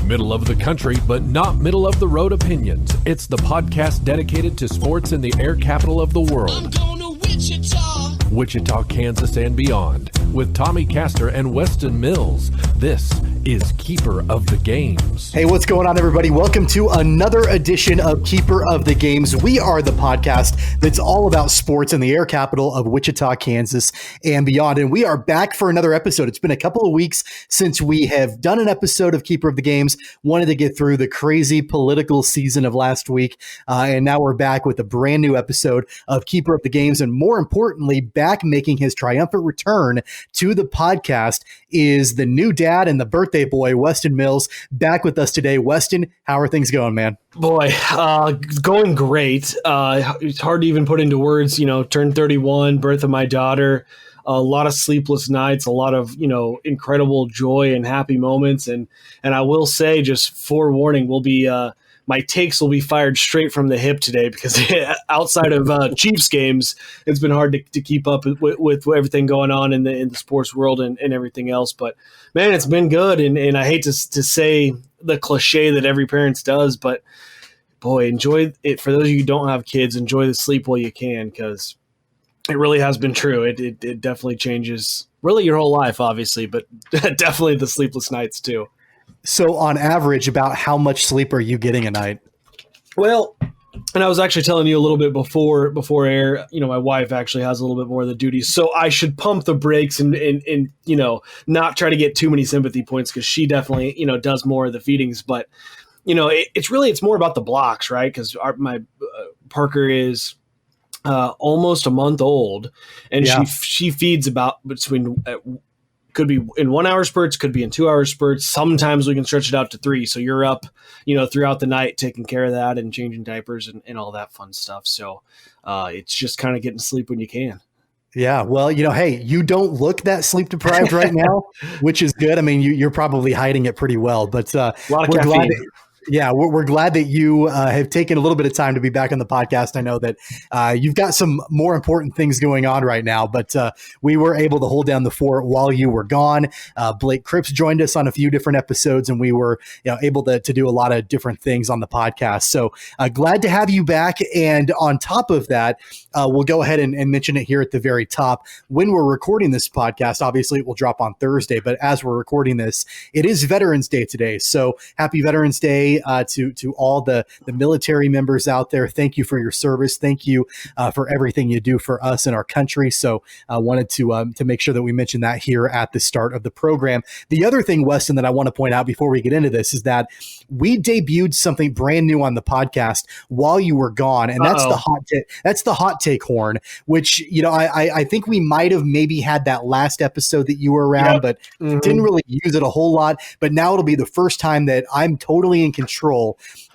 Middle of the country, but not middle of the road opinions. It's the podcast dedicated to sports in the air capital of the world. I'm going to Wichita. Wichita, Kansas, and beyond. With Tommy, Castor, and Weston Mills, this is Keeper of the Games. Hey, what's going on, everybody? Welcome to another edition of Keeper of the Games. We are the podcast that's all about sports in the air capital of Wichita, Kansas, and beyond. And we are back for another episode. It's been a couple of weeks since we have done an episode of Keeper of the Games. Wanted to get through the crazy political season of last week. And now we're back with a brand new episode of Keeper of the Games. And more importantly, back making his triumphant return to the podcast is the new dad and the birthday boy, Weston Mills, back with us today. Weston, how are things going, man? Boy, going great. It's hard to even put into words, turned 31, birth of my daughter, a lot of sleepless nights, a lot of, incredible joy and happy moments. And I will say, just forewarning, my takes will be fired straight from the hip today because outside of Chiefs games, it's been hard to keep up with everything going on in the sports world and everything else. But man, it's been good. And I hate to say the cliche that every parent does, but boy, enjoy it. For those of you who don't have kids, enjoy the sleep while you can, because it really has been true. It definitely changes really your whole life, obviously, but definitely the sleepless nights too. So on average, about how much sleep are you getting a night? Well, and I was actually telling you a little bit before air, my wife actually has a little bit more of the duties. So I should pump the brakes and not try to get too many sympathy points, because she definitely, does more of the feedings. But, it's more about the blocks, right? Because my Parker is almost a month old, and she feeds about between could be in 1 hour spurts, could be in 2 hour spurts. Sometimes we can stretch it out to 3. So you're up, throughout the night, taking care of that and changing diapers and all that fun stuff. So it's just kind of getting sleep when you can. Yeah. Well, hey, you don't look that sleep deprived right now, which is good. I mean, you're probably hiding it pretty well, but a lot of caffeine. We're glad that you have taken a little bit of time to be back on the podcast. I know that you've got some more important things going on right now, but we were able to hold down the fort while you were gone. Blake Cripps joined us on a few different episodes, and we were able to do a lot of different things on the podcast. So glad to have you back. And on top of that, we'll go ahead and mention it here at the very top. When we're recording this podcast, obviously it will drop on Thursday, but as we're recording this, it is Veterans Day today. So happy Veterans Day to all the military members out there. Thank you for your service. Thank you for everything you do for us and our country. So I wanted to make sure that we mention that here at the start of the program. The other thing, Weston, that I want to point out before we get into this is that we debuted something brand new on the podcast while you were gone, and that's the hot take horn, which I think we might have maybe had that last episode that you were around, but didn't really use it a whole lot. But now it'll be the first time that I'm totally in control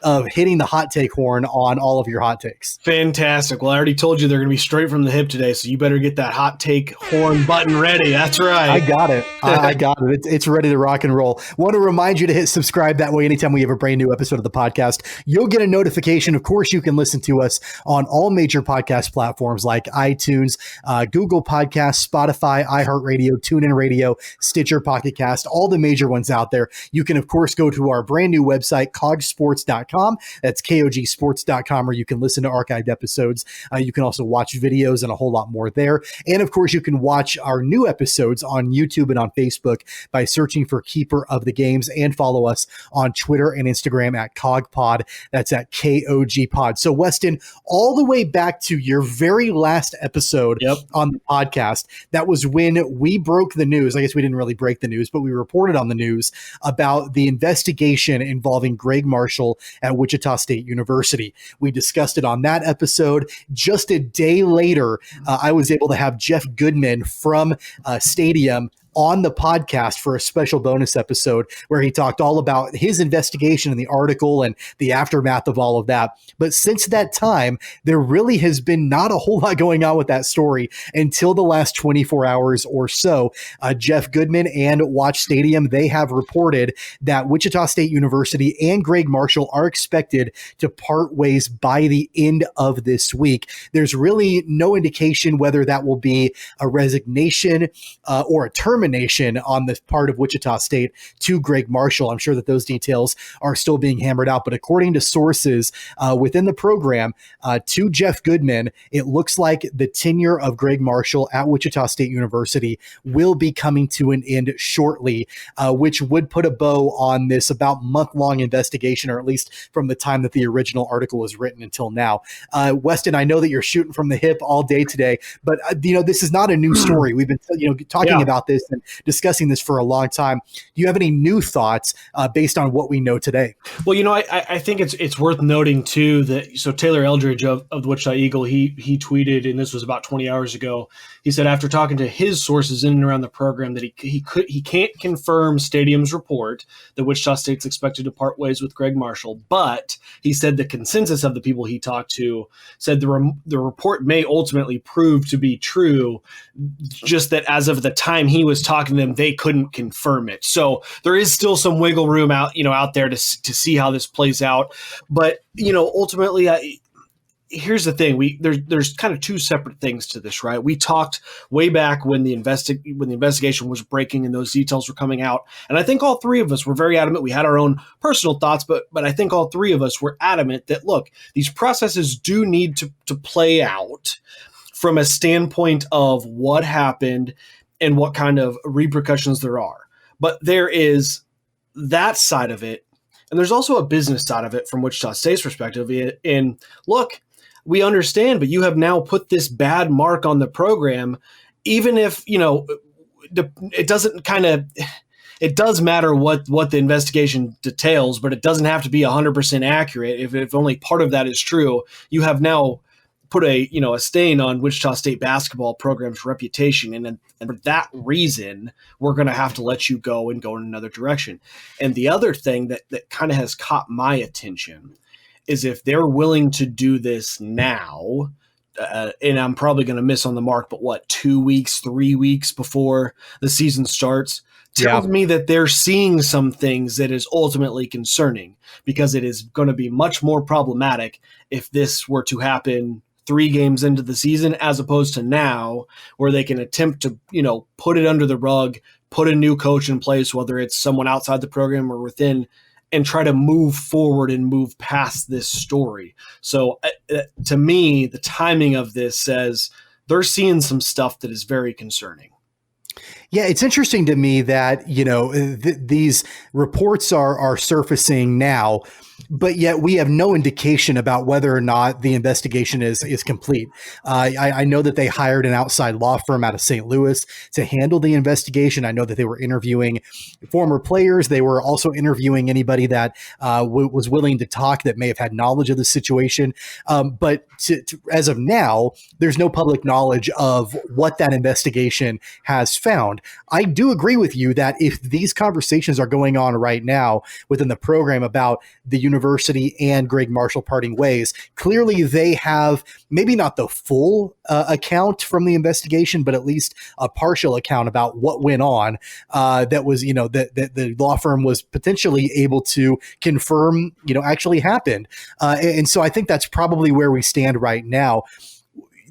of hitting the hot take horn on all of your hot takes. Fantastic. Well, I already told you they're going to be straight from the hip today, so you better get that hot take horn button ready. That's right. I got it. I got it. It's ready to rock and roll. Want to remind you to hit subscribe. That way, anytime we have a brand new episode of the podcast, you'll get a notification. Of course, you can listen to us on all major podcast platforms like iTunes, Google Podcasts, Spotify, iHeartRadio, TuneIn Radio, Stitcher, Pocket Cast, all the major ones out there. You can, of course, go to our brand new website, cogsports.com. That's KOGsports.com, where you can listen to archived episodes. You can also watch videos and a whole lot more there. And of course, you can watch our new episodes on YouTube and on Facebook by searching for Keeper of the Games, and follow us on Twitter and Instagram at CogPod. That's at KOGPod. So Weston, all the way back to your very last episode on the podcast, that was when we broke the news. I guess we didn't really break the news, but we reported on the news about the investigation involving Gregg Marshall at Wichita State University. We discussed it on that episode. Just a day later, I was able to have Jeff Goodman from Stadium on the podcast for a special bonus episode where he talked all about his investigation and the article and the aftermath of all of that. But since that time, there really has been not a whole lot going on with that story until the last 24 hours or so. Jeff Goodman and Watch Stadium, they have reported that Wichita State University and Gregg Marshall are expected to part ways by the end of this week. There's really no indication whether that will be a resignation or a termination determination on the part of Wichita State to Gregg Marshall. I'm sure that those details are still being hammered out, but according to sources within the program, to Jeff Goodman, it looks like the tenure of Gregg Marshall at Wichita State University will be coming to an end shortly, which would put a bow on this about month-long investigation, or at least from the time that the original article was written until now. Weston, I know that you're shooting from the hip all day today, but this is not a new story. We've been talking about this and discussing this for a long time. Do you have any new thoughts based on what we know today? Well, I think it's worth noting too that Taylor Eldridge of the Wichita Eagle, he tweeted, and this was about 20 hours ago. He said after talking to his sources in and around the program that he can't confirm Stadium's report that Wichita State's expected to part ways with Gregg Marshall, but he said the consensus of the people he talked to said the report may ultimately prove to be true, just that as of the time he was talking to them, they couldn't confirm it. So there is still some wiggle room out there to see how this plays out. But ultimately, here's the thing: there's kind of two separate things to this, right? We talked way back when the investigation was breaking and those details were coming out, and I think all three of us were very adamant. We had our own personal thoughts, but I think all three of us were adamant that look, these processes do need to play out from a standpoint of what happened and what kind of repercussions there are. But there is that side of it, and there's also a business side of it from Wichita State's perspective. And look, we understand, but you have now put this bad mark on the program, even if, it doesn't it does matter what the investigation details, but it doesn't have to be 100% accurate. If only part of that is true, you have now put a stain on Wichita State basketball program's reputation. And for that reason, we're going to have to let you go and go in another direction. And the other thing that kind of has caught my attention is if they're willing to do this now, and I'm probably going to miss on the mark, but 2 weeks, 3 weeks before the season starts, tells me that they're seeing some things that is ultimately concerning, because it is going to be much more problematic if this were to happen 3 games into the season, as opposed to now, where they can attempt to, put it under the rug, put a new coach in place, whether it's someone outside the program or within, and try to move forward and move past this story. So to me, the timing of this says they're seeing some stuff that is very concerning. Yeah, it's interesting to me that, these reports are surfacing now, but yet we have no indication about whether or not the investigation is complete. I know that they hired an outside law firm out of St. Louis to handle the investigation. I know that they were interviewing former players. They were also interviewing anybody that was willing to talk that may have had knowledge of the situation. But as of now, there's no public knowledge of what that investigation has found. I do agree with you that if these conversations are going on right now within the program about the university and Gregg Marshall parting ways, clearly they have maybe not the full account from the investigation, but at least a partial account about what went on. That was, that the law firm was potentially able to confirm, actually happened. And so I think that's probably where we stand right now.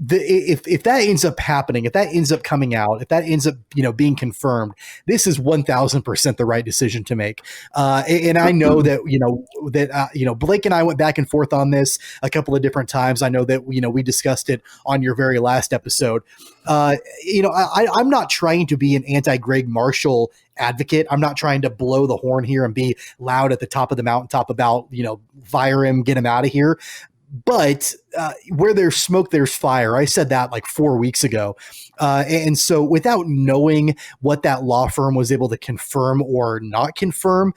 If that ends up happening, if that ends up coming out, if that ends up, being confirmed, this is 1000% the right decision to make. And I know that, Blake and I went back and forth on this a couple of different times. I know that, we discussed it on your very last episode. I'm not trying to be an anti-Gregg Marshall advocate. I'm not trying to blow the horn here and be loud at the top of the mountaintop about, fire him, get him out of here. But where there's smoke, there's fire. I said that like 4 weeks ago. And so without knowing what that law firm was able to confirm or not confirm,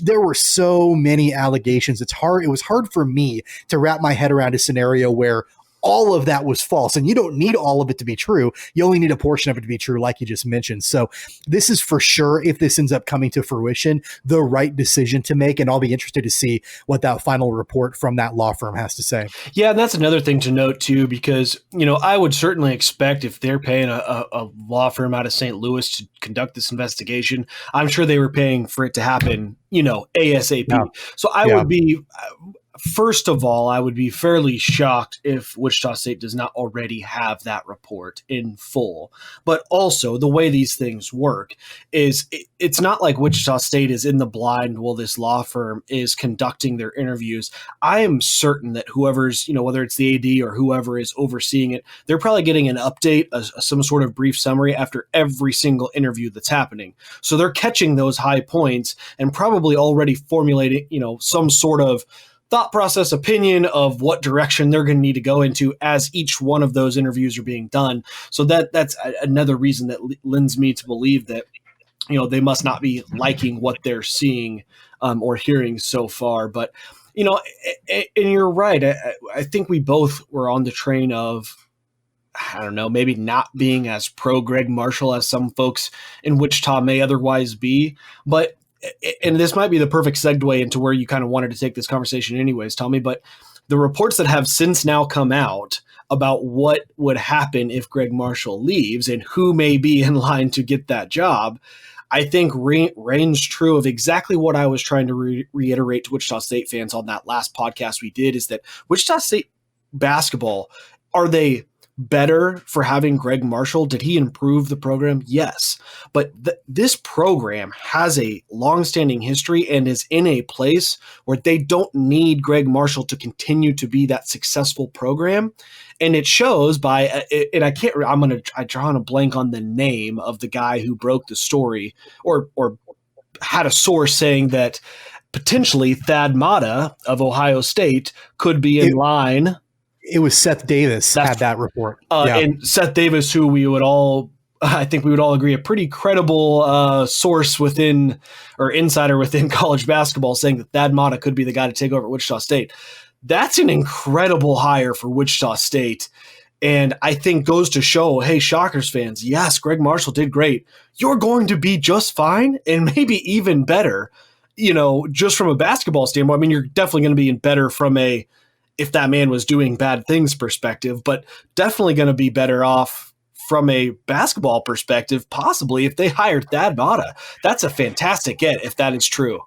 there were so many allegations. It was hard for me to wrap my head around a scenario where all of that was false. And you don't need all of it to be true. You only need a portion of it to be true, like you just mentioned. So this is for sure, if this ends up coming to fruition, the right decision to make. And I'll be interested to see what that final report from that law firm has to say. Yeah, and that's another thing to note too, because, I would certainly expect if they're paying a law firm out of St. Louis to conduct this investigation, I'm sure they were paying for it to happen, ASAP. Yeah. So I would be First of all, I would be fairly shocked if Wichita State does not already have that report in full. But also, the way these things work is it's not like Wichita State is in the blind while this law firm is conducting their interviews. I am certain that whoever's, whether it's the AD or whoever is overseeing it, they're probably getting an update, some sort of brief summary after every single interview that's happening. So they're catching those high points and probably already formulating, some sort of thought process, opinion of what direction they're going to need to go into as each one of those interviews are being done. So that's another reason that lends me to believe that, they must not be liking what they're seeing or hearing so far. But, and you're right. I think we both were on the train of, I don't know, maybe not being as pro Gregg Marshall as some folks in Wichita may otherwise be. But and this might be the perfect segue into where you kind of wanted to take this conversation anyways, Tommy, but the reports that have since now come out about what would happen if Gregg Marshall leaves and who may be in line to get that job, I think reigns true of exactly what I was trying to reiterate to Wichita State fans on that last podcast we did, is that Wichita State basketball, are they better for having Gregg Marshall? Did he improve the program? Yes. But this program has a longstanding history and is in a place where they don't need Gregg Marshall to continue to be that successful program. And it shows by, and I draw on a blank on the name of the guy who broke the story or had a source saying that potentially Thad Matta of Ohio State could be in line. It was Seth Davis had that report. And Seth Davis, who I think we would all agree, a pretty credible source within or insider within college basketball, saying that Thad Matta could be the guy to take over at Wichita State. That's an incredible hire for Wichita State. And I think goes to show, hey, Shockers fans, yes, Gregg Marshall did great. You're going to be just fine and maybe even better, just from a basketball standpoint. I mean, you're definitely going to be better from a, if that man was doing bad things perspective, but definitely going to be better off from a basketball perspective, possibly if they hired Thad Matta. That's a fantastic get if that is true.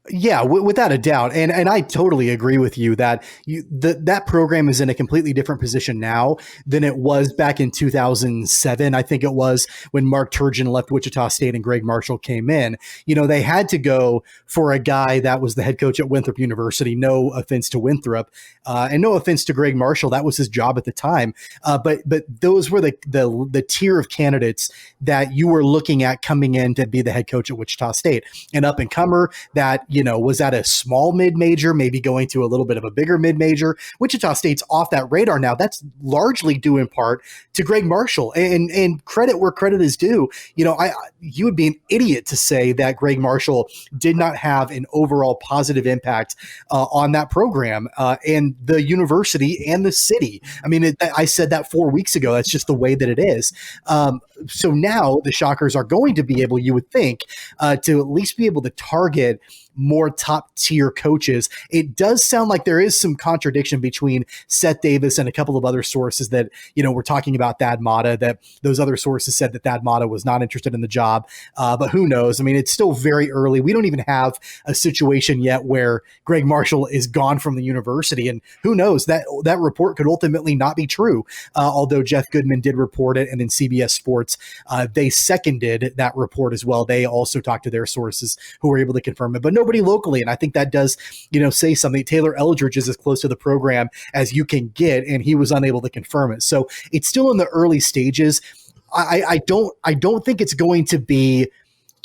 Yeah, without a doubt. And I totally agree with you that that program is in a completely different position now than it was back in 2007. I think it was when Mark Turgeon left Wichita State and Gregg Marshall came in. They had to go for a guy that was the head coach at Winthrop University. No offense to Winthrop and no offense to Gregg Marshall. That was his job at the time. But those were the tier of candidates that you were looking at coming in to be the head coach at Wichita State. An up-and-comer that, was at a small mid-major, maybe going to a little bit of a bigger mid-major. Wichita State's off that radar now. That's largely due in part to Gregg Marshall, and credit where credit is due. You would be an idiot to say that Gregg Marshall did not have an overall positive impact on that program and the university and the city. I mean, I said that 4 weeks ago. That's just the way that it is. So now the Shockers are going to be able, you would think, to at least be able to target more top tier coaches. It does sound like there is some contradiction between Seth Davis and a couple of other sources that, we're talking about Thad Matta, that those other sources said that Thad Matta was not interested in the job. But who knows? I mean, it's still very early. We don't even have a situation yet where Gregg Marshall is gone from the university. And who knows, that report could ultimately not be true. Although Jeff Goodman did report it, and then CBS Sports, they seconded that report as well. They also talked to their sources who were able to confirm it, but nobody locally. And I think that does, say something. Taylor Eldridge is as close to the program as you can get, and he was unable to confirm it. So it's still in the early stages. I don't think it's going to be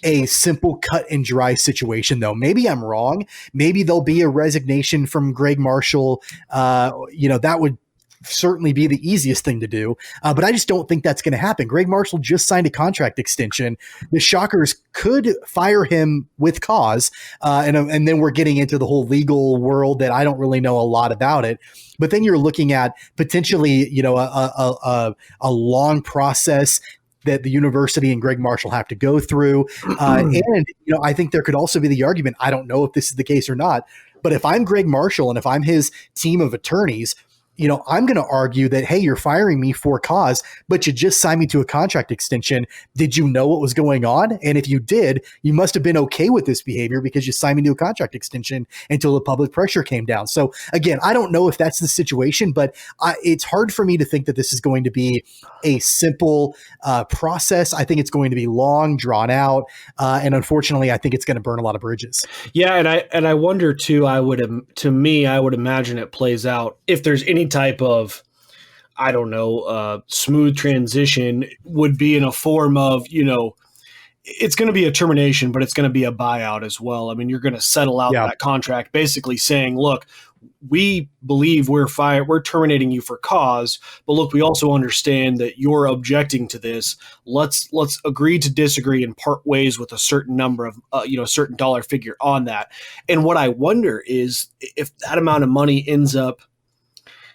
a simple cut and dry situation, though. Maybe I'm wrong. Maybe there'll be a resignation from Gregg Marshall. That would certainly be the easiest thing to do. But I just don't think that's going to happen. Gregg Marshall just signed a contract extension. The Shockers could fire him with cause. And then we're getting into the whole legal world that I don't really know a lot about it. But then you're looking at potentially, a long process that the university and Gregg Marshall have to go through. And I think there could also be the argument, I don't know if this is the case or not, but if I'm Gregg Marshall and if I'm his team of attorneys, I'm going to argue that, hey, you're firing me for cause, but you just signed me to a contract extension. Did you know what was going on? And if you did, you must have been okay with this behavior because you signed me to a contract extension until the public pressure came down. So again, I don't know if that's the situation, but it's hard for me to think that this is going to be a simple process. I think it's going to be long, drawn out. And unfortunately, I think it's going to burn a lot of bridges. Yeah. And I wonder too, I would imagine it plays out if there's any type of, I don't know, smooth transition would be in a form of, it's going to be a termination, but it's going to be a buyout as well. I mean, you're going to settle out that contract basically saying, look, we believe we're terminating you for cause, but look, we also understand that you're objecting to this. Let's agree to disagree and part ways with a certain number of, certain dollar figure on that. And what I wonder is if that amount of money ends up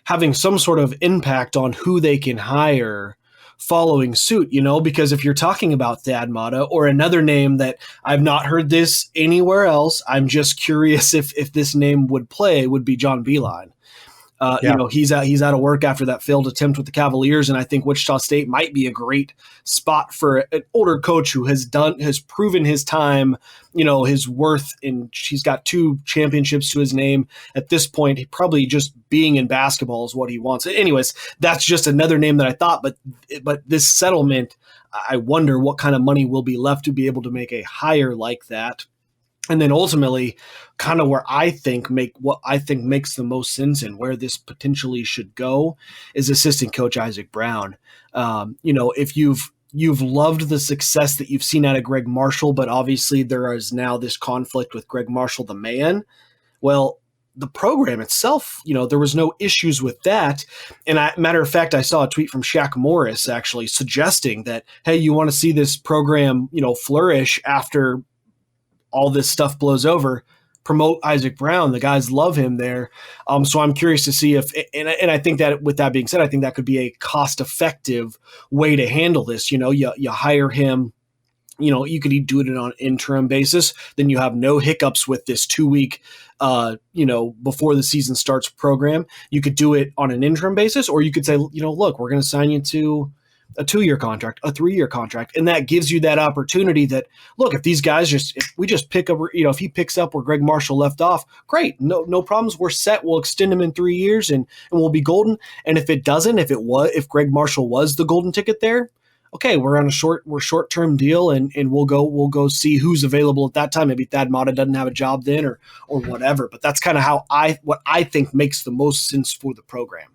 having some sort of impact on who they can hire following suit, because if you're talking about Thad Matta or another name that I've not heard this anywhere else, I'm just curious if this name would be John Beilein. He's out of work after that failed attempt with the Cavaliers, and I think Wichita State might be a great spot for an older coach who has proven his time, his worth, and he's got 2 championships to his name at this point. He probably just being in basketball is what he wants. Anyways, that's just another name that I thought, but this settlement, I wonder what kind of money will be left to be able to make a hire like that. And then ultimately, kind of where I think makes the most sense and where this potentially should go is assistant coach Isaac Brown. If you've loved the success that you've seen out of Gregg Marshall, but obviously there is now this conflict with Gregg Marshall, the man. Well, the program itself, there was no issues with that. And matter of fact, I saw a tweet from Shaq Morris actually suggesting that, hey, you want to see this program, flourish after all this stuff blows over, promote Isaac Brown. The guys love him there. So I'm curious to see if, and I think that with that being said, I think that could be a cost-effective way to handle this. You hire him, you could do it on an interim basis. Then you have no hiccups with this 2-week, before the season starts program. You could do it on an interim basis, or you could say, look, we're going to sign you to a 2-year contract, a 3-year contract. And that gives you that opportunity that, look, if these guys if we just pick up, if he picks up where Gregg Marshall left off, great. No problems. We're set. We'll extend him in 3 years and we'll be golden. And if it doesn't, if Gregg Marshall was the golden ticket there, okay, we're on a short-term deal and we'll go see who's available at that time. Maybe Thad Matta doesn't have a job then or whatever. But that's kind of what I think makes the most sense for the program.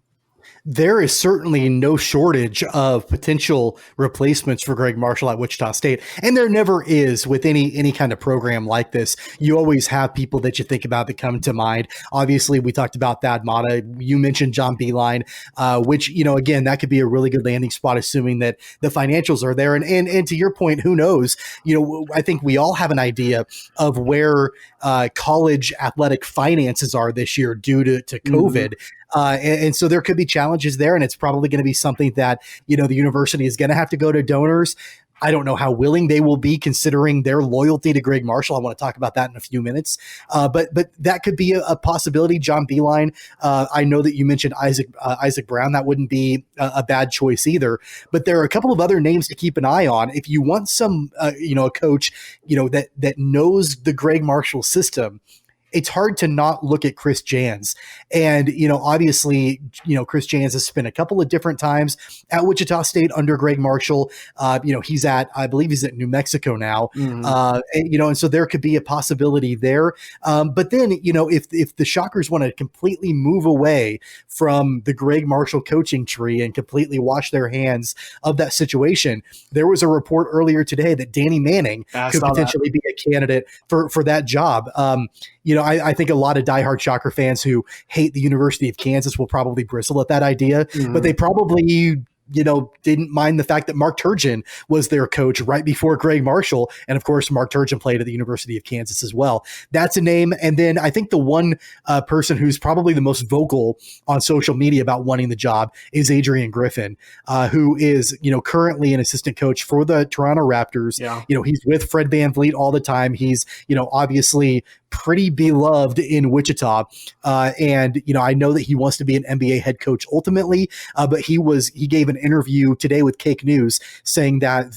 There is certainly no shortage of potential replacements for Gregg Marshall at Wichita State. And there never is with any kind of program like this. You always have people that you think about that come to mind. Obviously, we talked about Thad Matta. You mentioned John Beilein, which, again, that could be a really good landing spot, assuming that the financials are there. And to your point, who knows? I think we all have an idea of where college athletic finances are this year due to COVID. And so there could be challenges there, and it's probably going to be something that, the university is going to have to go to donors. I don't know how willing they will be considering their loyalty to Gregg Marshall. I want to talk about that in a few minutes. But that could be a possibility. John Beilein, I know that you mentioned Isaac Brown. That wouldn't be a bad choice either. But there are a couple of other names to keep an eye on. If you want some, a coach, that knows the Gregg Marshall system, it's hard to not look at Chris Jans. And, obviously, Chris Jans has spent a couple of different times at Wichita State under Gregg Marshall. I believe he's at New Mexico now. And so there could be a possibility there. But then, if the Shockers want to completely move away from the Gregg Marshall coaching tree and completely wash their hands of that situation, there was a report earlier today that Danny Manning could potentially be a candidate for that job. I think a lot of diehard Shocker fans who hate the University of Kansas will probably bristle at that idea, but they probably, didn't mind the fact that Mark Turgeon was their coach right before Gregg Marshall. And of course, Mark Turgeon played at the University of Kansas as well. That's a name. And then I think the one person who's probably the most vocal on social media about wanting the job is Adrian Griffin, who is, currently an assistant coach for the Toronto Raptors. Yeah. He's with Fred VanVleet all the time. He's, obviously pretty beloved in Wichita. And, I know that he wants to be an NBA head coach ultimately, but he gave an interview today with Cake News saying that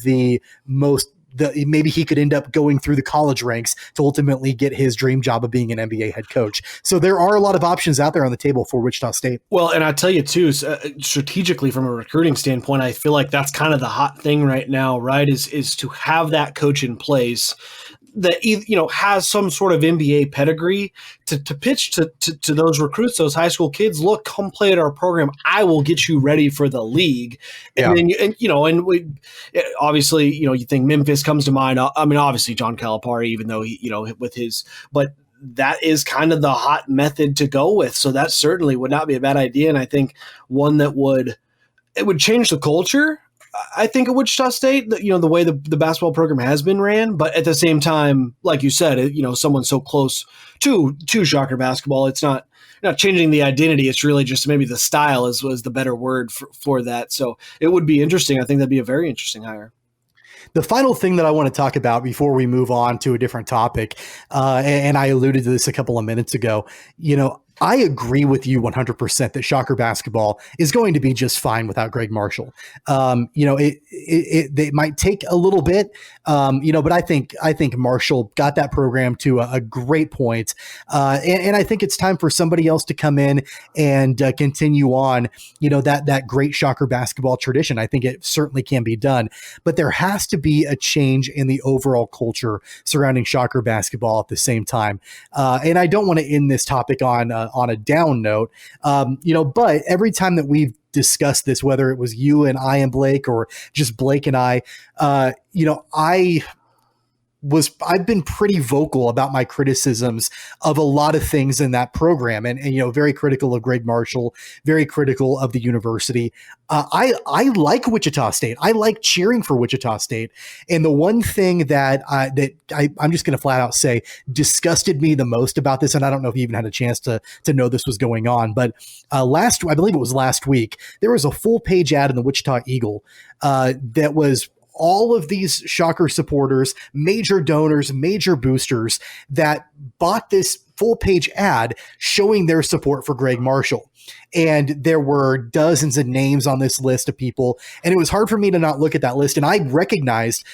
maybe he could end up going through the college ranks to ultimately get his dream job of being an NBA head coach. So there are a lot of options out there on the table for Wichita State. Well, and I tell you too, strategically from a recruiting standpoint, I feel like that's kind of the hot thing right now, right? Is to have that coach in place that has some sort of NBA pedigree to pitch to those recruits, those high school kids. Look, come play at our program. I will get you ready for the league. And then we obviously you think Memphis comes to mind. I mean, obviously John Calipari, even though he with his, but that is kind of the hot method to go with. So that certainly would not be a bad idea, and I think one that would change the culture. I think at Wichita State, the way the basketball program has been ran, but at the same time, like you said, someone so close to Shocker basketball, it's not changing the identity. It's really just maybe the style was the better word for that. So it would be interesting. I think that'd be a very interesting hire. The final thing that I want to talk about before we move on to a different topic, and I alluded to this a couple of minutes ago, I agree with you 100% that Shocker basketball is going to be just fine without Gregg Marshall. It might take a little bit, but I think Marshall got that program to a great point. And I think it's time for somebody else to come in and continue on, that great Shocker basketball tradition. I think it certainly can be done, but there has to be a change in the overall culture surrounding Shocker basketball at the same time. And I don't want to end this topic on a down note, but every time that we've discussed this, whether it was you and I and Blake or just Blake and I've been pretty vocal about my criticisms of a lot of things in that program and very critical of Gregg Marshall, very critical of the university. I like Wichita State. I like cheering for Wichita State. And the one thing that I'm just going to flat out say disgusted me the most about this, and I don't know if you even had a chance to know this was going on, but I believe it was last week, there was a full page ad in the Wichita Eagle that was all of these Shocker supporters, major donors, major boosters that bought this full page ad showing their support for Gregg Marshall. And there were dozens of names on this list of people. And it was hard for me to not look at that list. And I recognized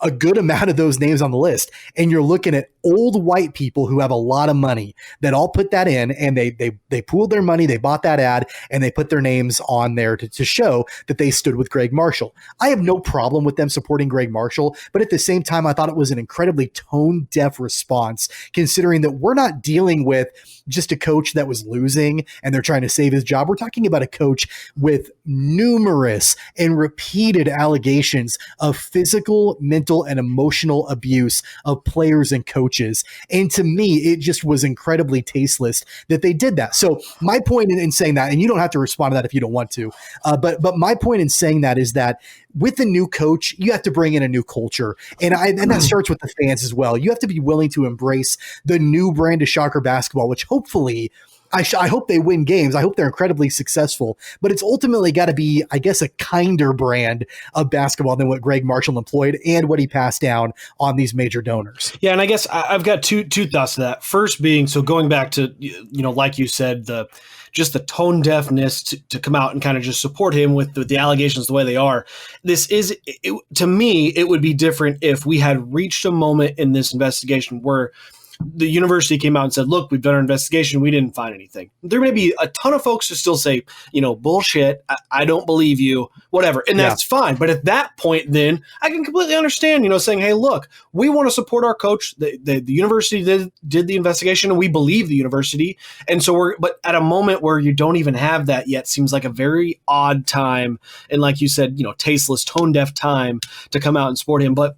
a good amount of those names on the list. And you're looking at old white people who have a lot of money that all put that in, and they pooled their money, they bought that ad, and they put their names on there to show that they stood with Gregg Marshall. I have no problem with them supporting Gregg Marshall, but at the same time, I thought it was an incredibly tone-deaf response, considering that we're not dealing with just a coach that was losing and they're trying to save his job. We're talking about a coach with numerous and repeated allegations of physical, mental, and emotional abuse of players and coaches. And to me, it just was incredibly tasteless that they did that. So my point in saying that, and you don't have to respond to that if you don't want to, but my point in saying that is that with the new coach, you have to bring in a new culture. And that starts with the fans as well. You have to be willing to embrace the new brand of Shocker basketball, which hopefully I hope they win games. I hope they're incredibly successful, but it's ultimately got to be, I guess, a kinder brand of basketball than what Gregg Marshall employed and what he passed down on these major donors. Yeah. And I guess I've got two thoughts to that. First being, so going back to, like you said, just the tone deafness to come out and kind of just support him with the allegations the way they are. To me, it would be different if we had reached a moment in this investigation where the university came out and said, look, we've done our investigation. We didn't find anything. There may be a ton of folks who still say, bullshit. I don't believe you, whatever. And that's fine. But at that point, then I can completely understand, saying, hey, look, we want to support our coach. The university did the investigation and we believe the university. And so but at a moment where you don't even have that yet seems like a very odd time. And like you said, tasteless, tone deaf time to come out and support him. But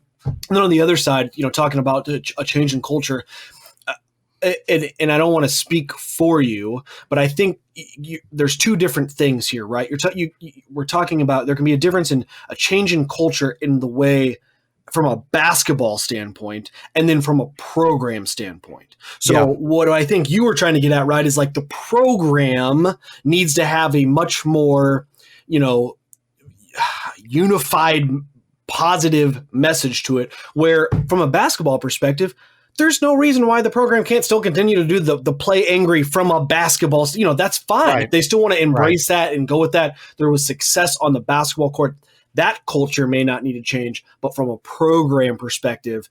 then on the other side, talking about a change in culture, and I don't want to speak for you, but I think there's two different things here, right? We're talking about there can be a difference in a change in culture in the way from a basketball standpoint and then from a program standpoint. So what I think you were trying to get at, right, is like the program needs to have a much more, unified positive message to it, where from a basketball perspective, there's no reason why the program can't still continue to do the play angry from a basketball. That's fine. Right. If they still want to embrace that and go with that, there was success on the basketball court. That culture may not need to change, but from a program perspective,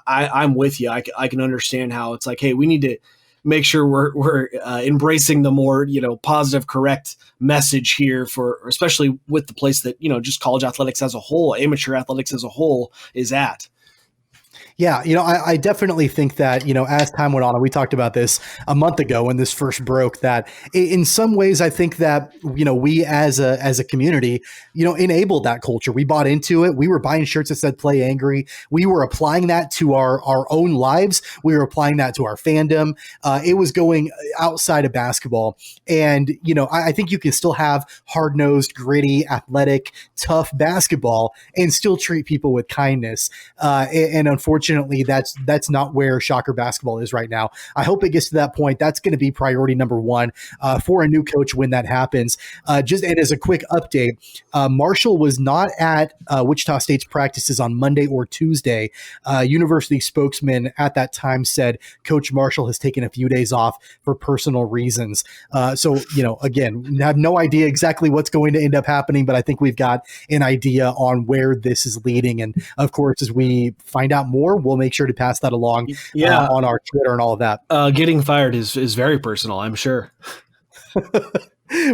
I'm with you. I can understand how it's like, hey, we need to make sure we're embracing the more, positive, correct message here especially with the place that, just college athletics as a whole, amateur athletics as a whole is at. Yeah, I definitely think that, as time went on, and we talked about this a month ago when this first broke, that in some ways I think that, we as a community, enabled that culture. We bought into it. We were buying shirts that said play angry. We were applying that to our own lives. We were applying that to our fandom. It was going outside of basketball. And, I think you can still have hard-nosed, gritty, athletic, tough basketball and still treat people with kindness. And unfortunately, that's not where Shocker basketball is right now. I hope it gets to that point. That's going to be priority number one for a new coach when that happens. And as a quick update, Marshall was not at Wichita State's practices on Monday or Tuesday. University spokesman at that time said Coach Marshall has taken a few days off for personal reasons. So, again, have no idea exactly what's going to end up happening, but I think we've got an idea on where this is leading. And of course, as we find out more, we'll make sure to pass that along on our Twitter and all of that. Getting fired is very personal, I'm sure.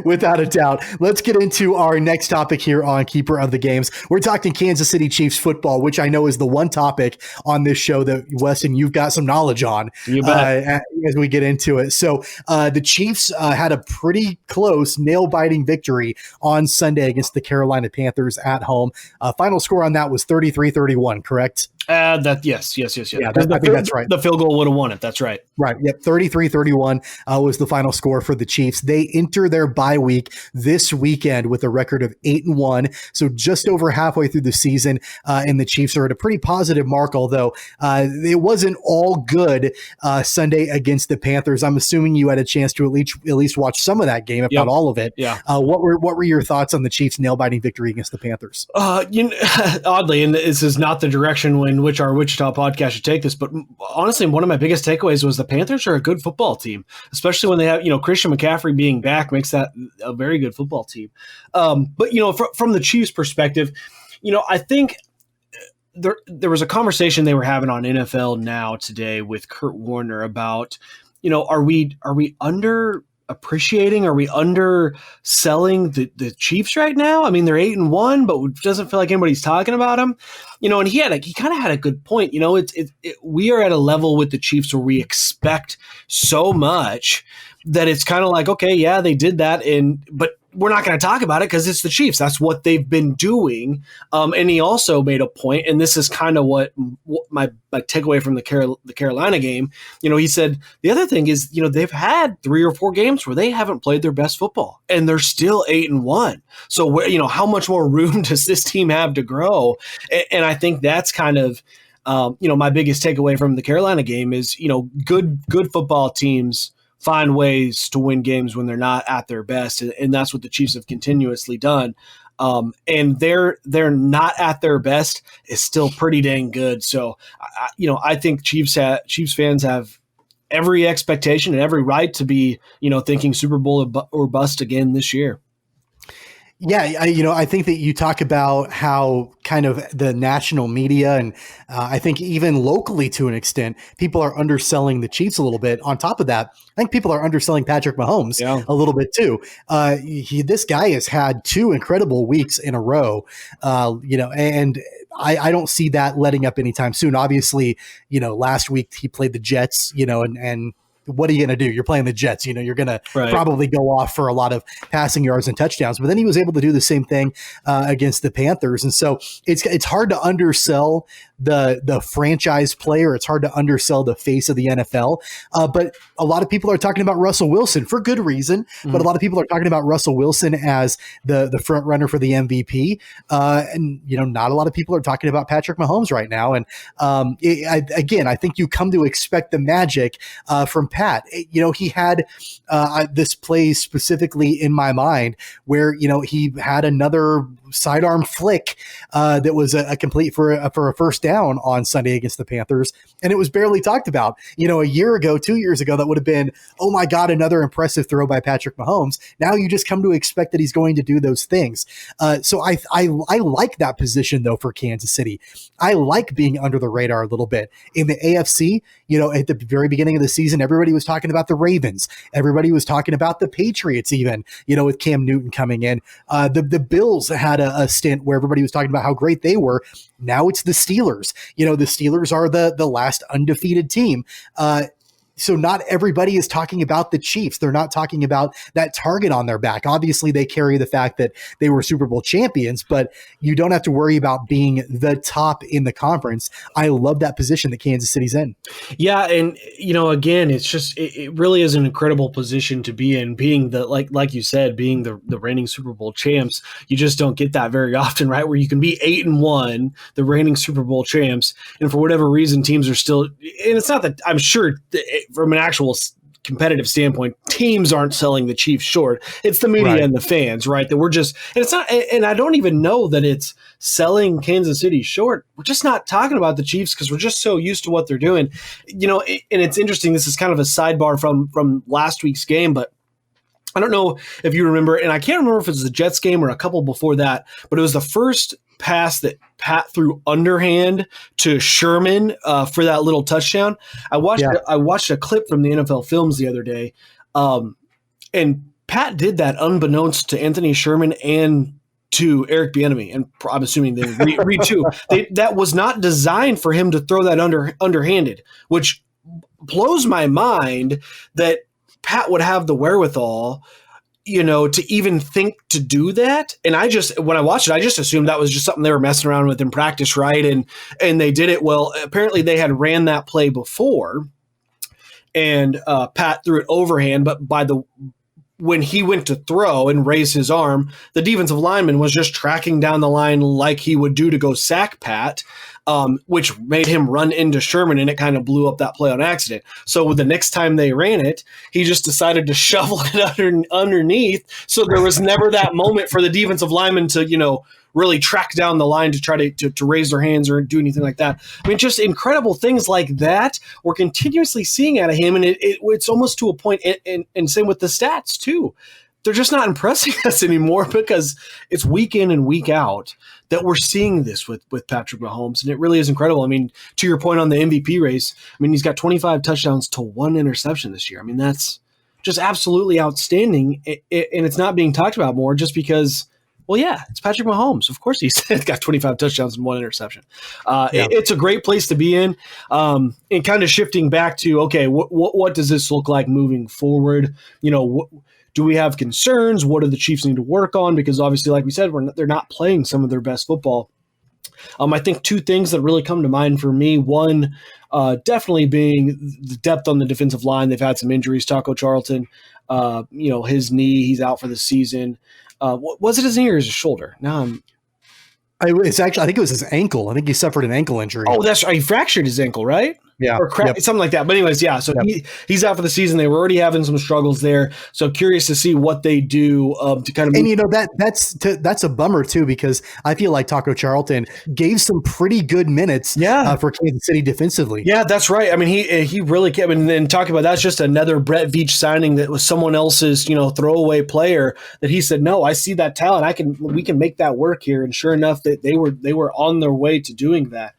Without a doubt. Let's get into our next topic here on Keeper of the Games. We're talking Kansas City Chiefs football, which I know is the one topic on this show that, Weston, you've got some knowledge on as we get into it. So the Chiefs had a pretty close, nail-biting victory on Sunday against the Carolina Panthers at home. Final score on that was 33-31, correct? Yes. Yeah, I think that's right. The field goal would have won it. That's right. Right. Yep. 33-31 was the final score for the Chiefs. They enter their bye week this weekend with a record of 8-1. So just over halfway through the season, and the Chiefs are at a pretty positive mark, although it wasn't all good Sunday against the Panthers. I'm assuming you had a chance to at least watch some of that game, if not all of it. Yeah. What were your thoughts on the Chiefs' nail-biting victory against the Panthers? Oddly, and this is not the direction in which our Wichita podcast should take this, but honestly, one of my biggest takeaways was the Panthers are a good football team, especially when they have, Christian McCaffrey being back makes that a very good football team. But from the Chiefs' perspective, I think there was a conversation they were having on NFL Now today with Kurt Warner about, are we underappreciating? Are we underselling the Chiefs right now? I mean, they're 8-1, but it doesn't feel like anybody's talking about them. And he kind of had a good point. We are at a level with the Chiefs where we expect so much that it's kind of like, okay, yeah, they did that, but we're not going to talk about it because it's the Chiefs. That's what they've been doing. And he also made a point, and this is kind of what my takeaway from the Carolina game. He said the other thing is, they've had 3 or 4 games where they haven't played their best football, and they're still 8-1. So how much more room does this team have to grow? And I think that's kind of my biggest takeaway from the Carolina game is good football teams find ways to win games when they're not at their best. And that's what the Chiefs have continuously done. And they're not at their best is still pretty dang good. So, I think Chiefs fans have every expectation and every right to be, thinking Super Bowl or bust again this year. Yeah, I think that you talk about how kind of the national media and I think even locally to an extent, people are underselling the Chiefs a little bit. On top of that, I think people are underselling Patrick Mahomes a little bit too. This guy has had 2 incredible weeks in a row, and I don't see that letting up anytime soon. Obviously, last week he played the Jets, and what are you going to do? You're playing the Jets. You're going to probably go off for a lot of passing yards and touchdowns. But then he was able to do the same thing against the Panthers. And so it's hard to undersell the franchise player. It's hard to undersell the face of the NFL. But a lot of people are talking about Russell Wilson for good reason. Mm-hmm. But a lot of people are talking about Russell Wilson as the front runner for the MVP. And not a lot of people are talking about Patrick Mahomes right now. And I think you come to expect the magic from Pat. He had this play specifically in my mind where he had another sidearm flick that was a complete for a first down on Sunday against the Panthers, and it was barely talked about. A year ago, 2 years ago, that would have been, oh my God, another impressive throw by Patrick Mahomes. Now you just come to expect that he's going to do those things. So I like that position though for Kansas City. I like being under the radar a little bit. In the AFC, at the very beginning of the season, everybody was talking about the Ravens. Everybody was talking about the Patriots even, with Cam Newton coming in. The Bills had a stint where everybody was talking about how great they were. Now it's the Steelers. The Steelers are the last undefeated team. So not everybody is talking about the Chiefs. They're not talking about that target on their back. Obviously, they carry the fact that they were Super Bowl champions, but you don't have to worry about being the top in the conference. I love that position that Kansas City's in. Yeah, and again, it's just it really is an incredible position to be in. Being the like you said, being the reigning Super Bowl champs, you just don't get that very often, right? Where you can be 8-1, the reigning Super Bowl champs, and for whatever reason, teams are still. And it's not that I'm sure. From an actual competitive standpoint, teams aren't selling the Chiefs short. It's the media and the fans, right? That we're just, and it's not, and I don't even know that it's selling Kansas City short. We're just not talking about the Chiefs because we're just so used to what they're doing. And it's interesting. This is kind of a sidebar from last week's game, but I don't know if you remember, and I can't remember if it was the Jets game or a couple before that, but it was the first pass that Pat threw underhand to Sherman for that little touchdown. I watched a clip from the NFL Films the other day, and Pat did that unbeknownst to Anthony Sherman and to Eric Bieniemy, and I'm assuming they read too. That was not designed for him to throw that underhanded, which blows my mind that Pat would have the wherewithal, to even think to do that. And when I watched it, I just assumed that was just something they were messing around with in practice, right? And they did it well. Apparently they had ran that play before, and Pat threw it overhand, but when he went to throw and raise his arm, the defensive lineman was just tracking down the line like he would do to go sack Pat, which made him run into Sherman, and it kind of blew up that play on accident. So the next time they ran it, he just decided to shovel it underneath. So there was never that moment for the defensive lineman to, really track down the line to try to raise their hands or do anything like that. I mean, just incredible things like that we're continuously seeing out of him, and it's almost to a point, and same with the stats too. They're just not impressing us anymore because it's week in and week out that we're seeing this with Patrick Mahomes, and it really is incredible. I mean, to your point on the MVP race, I mean, he's got 25 touchdowns to 1 interception this year. I mean, that's just absolutely outstanding, and it's not being talked about more just because, well, yeah, it's Patrick Mahomes. Of course he's got 25 touchdowns and 1 interception. It's a great place to be in. And kind of shifting back to, okay, what does this look like moving forward? Do we have concerns? What do the Chiefs need to work on? Because obviously, like we said, they're not playing some of their best football. I think 2 things that really come to mind for me. One, definitely being the depth on the defensive line. They've had some injuries. Taco Charlton, his knee, he's out for the season. Was it his knee or his shoulder? It's actually, I think it was his ankle. I think he suffered an ankle injury. Oh, that's right. He fractured his ankle, right? Yeah. Or something like that. But anyways, yeah. So he's out for the season. They were already having some struggles there. So curious to see what they do to kind of. And that's a bummer too, because I feel like Taco Charlton gave some pretty good minutes for Kansas City defensively. Yeah, that's right. I mean, he really kept. And talking about that's just another Brett Veach signing that was someone else's throwaway player that he said, no, I see that talent. We can make that work here. And sure enough, that they were on their way to doing that.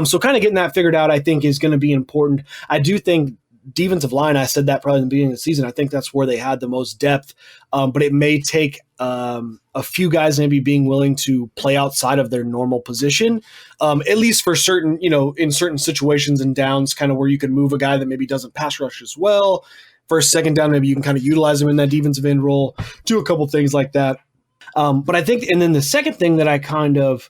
So kind of getting that figured out, I think, is going to be important. I do think defensive line, I said that probably in the beginning of the season, I think that's where they had the most depth, but it may take a few guys maybe being willing to play outside of their normal position, at least for certain, in certain situations and downs, kind of where you can move a guy that maybe doesn't pass rush as well. First, second down, maybe you can kind of utilize him in that defensive end role, do a couple things like that. But I think, and then the second thing that I kind of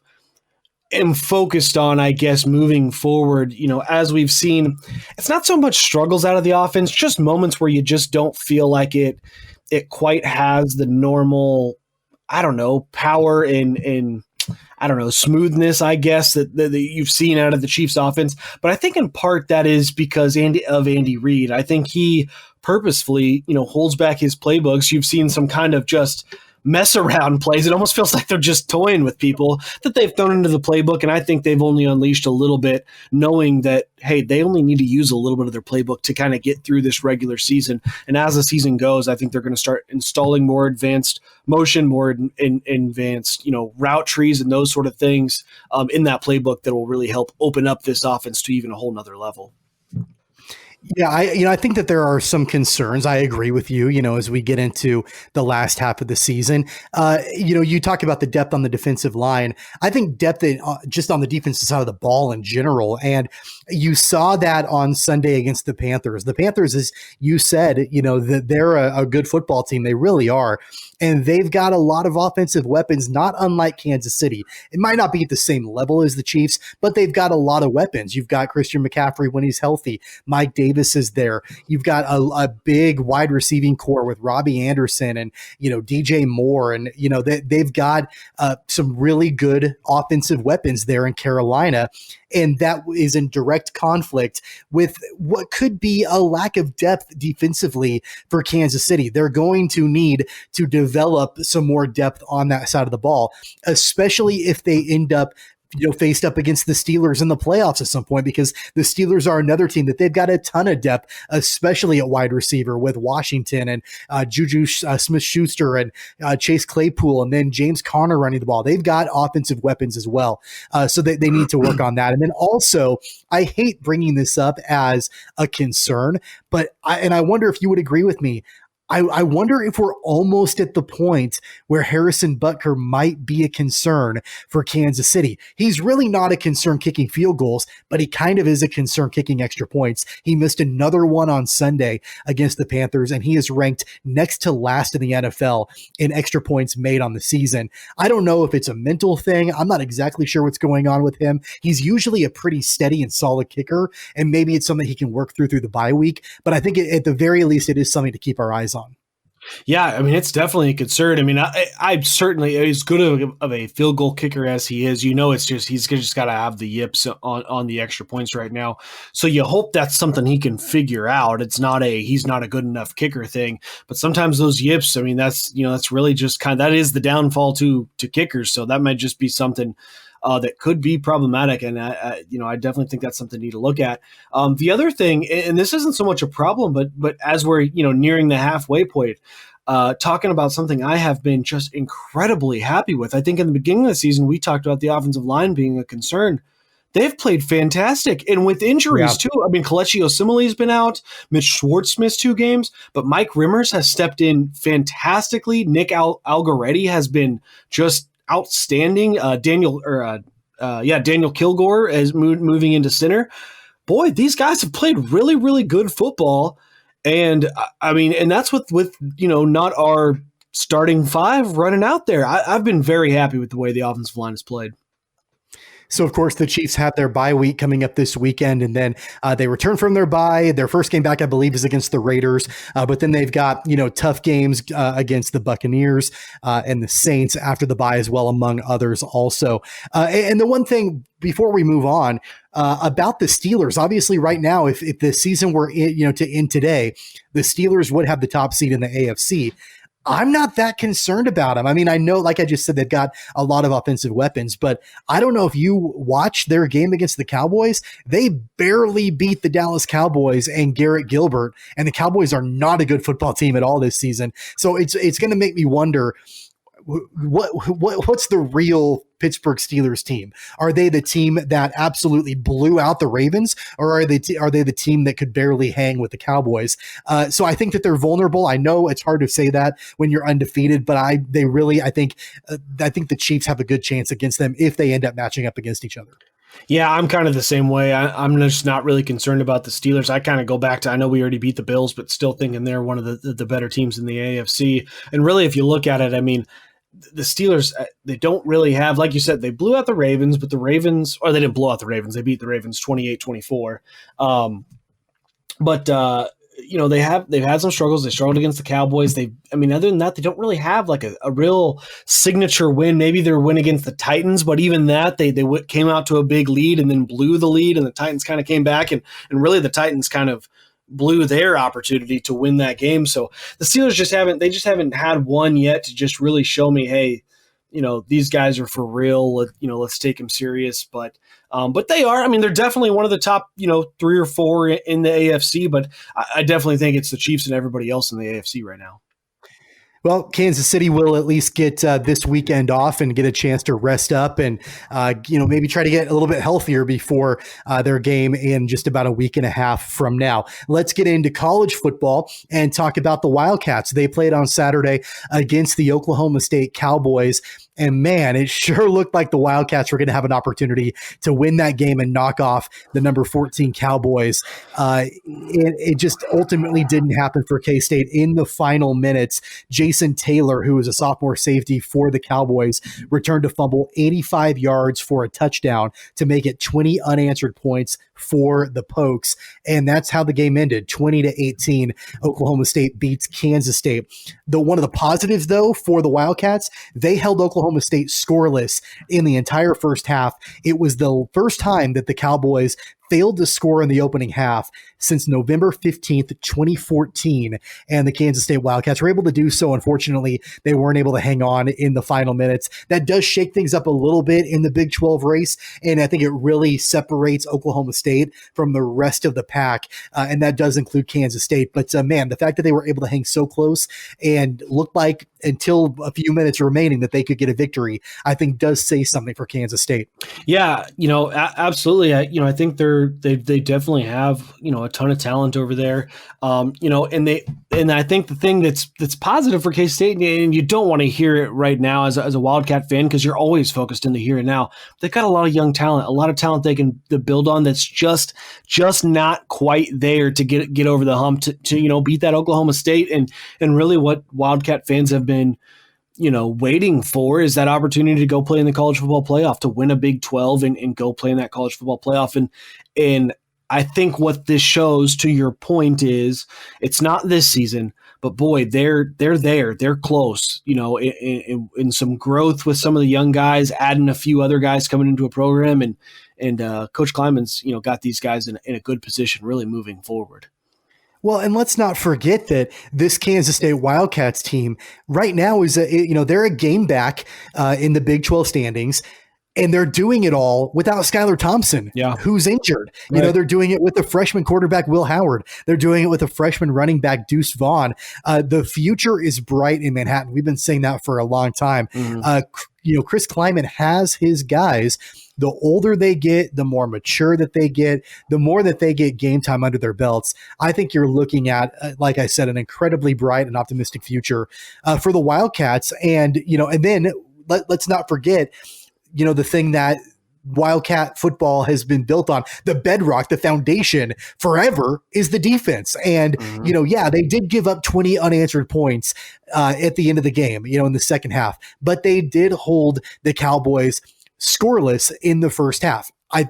am focused on, I guess, moving forward, as we've seen, it's not so much struggles out of the offense, just moments where you just don't feel like it quite has the normal, power and smoothness, I guess, that you've seen out of the Chiefs offense. But I think in part that is because Andy Reid. I think he purposefully, holds back his playbooks. You've seen some kind of just mess around plays. It almost feels like they're just toying with people that they've thrown into the playbook. And I think they've only unleashed a little bit, knowing that, hey, they only need to use a little bit of their playbook to kind of get through this regular season. And as the season goes, I think they're going to start installing more advanced motion, more advanced, route trees and those sort of things in that playbook that will really help open up this offense to even a whole nother level. Yeah, I think that there are some concerns. I agree with you, as we get into the last half of the season. You talk about the depth on the defensive line. I think depth just on the defensive side of the ball in general. And you saw that on Sunday against the Panthers. The Panthers, as you said, that they're a good football team. They really are. And they've got a lot of offensive weapons, not unlike Kansas City. It might not be at the same level as the Chiefs, but they've got a lot of weapons. You've got Christian McCaffrey when he's healthy. Mike Davis is there. You've got a big wide receiving core with Robbie Anderson and, DJ Moore. And, they've got some really good offensive weapons there in Carolina. And that is in direct conflict with what could be a lack of depth defensively for Kansas City. They're going to need to develop some more depth on that side of the ball, especially if they end up faced up against the Steelers in the playoffs at some point, because the Steelers are another team that they've got a ton of depth, especially at wide receiver with Washington and Juju Smith-Schuster and Chase Claypool, and then James Conner running the ball. They've got offensive weapons as well. So they need to work on that. And then also, I hate bringing this up as a concern, but I wonder if you would agree with me. I wonder if we're almost at the point where Harrison Butker might be a concern for Kansas City. He's really not a concern kicking field goals, but he kind of is a concern kicking extra points. He missed another one on Sunday against the Panthers, and he is ranked next to last in the NFL in extra points made on the season. I don't know if it's a mental thing. I'm not exactly sure what's going on with him. He's usually a pretty steady and solid kicker, and maybe it's something he can work through the bye week, but I think at the very least it is something to keep our eyes on. Yeah, it's definitely a concern. I certainly, as good of a field goal kicker as he is, it's just he's just got to have the yips on the extra points right now. So you hope that's something he can figure out. It's not he's not a good enough kicker thing, but sometimes those yips, that's really just that is the downfall to kickers. So that might just be something that could be problematic. And I definitely think that's something to need to look at. The other thing, and this isn't so much a problem, but as we're, nearing the halfway point, talking about something I have been just incredibly happy with. I think in the beginning of the season, we talked about the offensive line being a concern. They've played fantastic. And with injuries too, Kelechi Osemele's been out, Mitch Schwartz missed 2 games, but Mike Rimmers has stepped in fantastically. Nick Algoretti has been just outstanding. Daniel Kilgore is moving into center. Boy, these guys have played really, really good football. And and that's with not our starting 5 running out there. I've been very happy with the way the offensive line has played. So, of course, the Chiefs have their bye week coming up this weekend, and then they return from their bye. Their first game back, I believe, is against the Raiders, but then they've got, tough games against the Buccaneers and the Saints after the bye as well, among others also. And the one thing before we move on about the Steelers, obviously right now, if the season were to end today, the Steelers would have the top seed in the AFC. I'm not that concerned about them. I know, like I just said, they've got a lot of offensive weapons, but I don't know if you watched their game against the Cowboys. They barely beat the Dallas Cowboys and Garrett Gilbert, and the Cowboys are not a good football team at all this season. So it's going to make me wonder, what's the real Pittsburgh Steelers team? Are they the team that absolutely blew out the Ravens, or are they the team that could barely hang with the Cowboys? So I think that they're vulnerable. I know it's hard to say that when you're undefeated, but I think the Chiefs have a good chance against them if they end up matching up against each other. Yeah, I'm kind of the same way. I'm just not really concerned about the Steelers. I kind of go back to, I know we already beat the Bills, but still thinking they're one of the better teams in the AFC. And really, if you look at it, the Steelers, they don't really have, like you said, they blew out the Ravens, but they didn't blow out the Ravens. They beat the Ravens 28-24. They've had some struggles. They struggled against the Cowboys. Other than that, they don't really have like a real signature win. Maybe their win against the Titans, but even that, they came out to a big lead and then blew the lead, and the Titans kind of came back, and really the Titans kind of blew their opportunity to win that game. So the Steelers just haven't had one yet to just really show me, hey, these guys are for real. Let's take them serious. But they are. I mean, they're definitely one of the top, 3 or 4 in the AFC. But I definitely think it's the Chiefs and everybody else in the AFC right now. Well, Kansas City will at least get this weekend off and get a chance to rest up and, maybe try to get a little bit healthier before their game in just about a week and a half from now. Let's get into college football and talk about the Wildcats. They played on Saturday against the Oklahoma State Cowboys. And man, it sure looked like the Wildcats were going to have an opportunity to win that game and knock off the number 14 Cowboys. It just ultimately didn't happen for K-State in the final minutes. Jason Taylor, who was a sophomore safety for the Cowboys, returned a fumble 85 yards for a touchdown to make it 20 unanswered points for the Pokes. And that's how the game ended, 20-18. Oklahoma State beats Kansas State. One of the positives, though, for the Wildcats, they held Oklahoma State scoreless in the entire first half. It was the first time that the Cowboys failed to score in the opening half since November 15th, 2014, and the Kansas State Wildcats were able to do so. Unfortunately, they weren't able to hang on in the final minutes. That does shake things up a little bit in the Big 12 race, and I think it really separates Oklahoma State from the rest of the pack, and that does include Kansas State. But man, the fact that they were able to hang so close and looked like until a few minutes remaining that they could get a victory, I think does say something for Kansas State. Yeah, absolutely. I think they definitely have, a ton of talent over there. And I think the thing that's positive for K-State, and you don't want to hear it right now as a Wildcat fan, because you're always focused in the here and now. They've got a lot of young talent, a lot of talent they can build on that's just not quite there to get over the hump to beat that Oklahoma State. And really what Wildcat fans have been waiting for is that opportunity to go play in the college football playoff, to win a Big 12 and go play in that college football playoff. And I think what this shows, to your point, is it's not this season, but boy, they're there. They're close, in some growth with some of the young guys, adding a few other guys coming into a program. And Coach Kleiman's, got these guys in a good position, really moving forward. Well, and let's not forget that this Kansas State Wildcats team right now is they're a game back in the Big 12 standings, and they're doing it all without Skylar Thompson, who's injured. Right. They're doing it with the freshman quarterback Will Howard. They're doing it with a freshman running back Deuce Vaughn. The future is bright in Manhattan. We've been saying that for a long time. Mm-hmm. Chris Kleiman has his guys. The older they get, the more mature that they get, the more that they get game time under their belts. I think you're looking at, like I said, an incredibly bright and optimistic future for the Wildcats. And, and then let's not forget, the thing that Wildcat football has been built on, the bedrock, the foundation forever, is the defense. And, they did give up 20 unanswered points at the end of the game, in the second half, but they did hold the Cowboys scoreless in the first half. I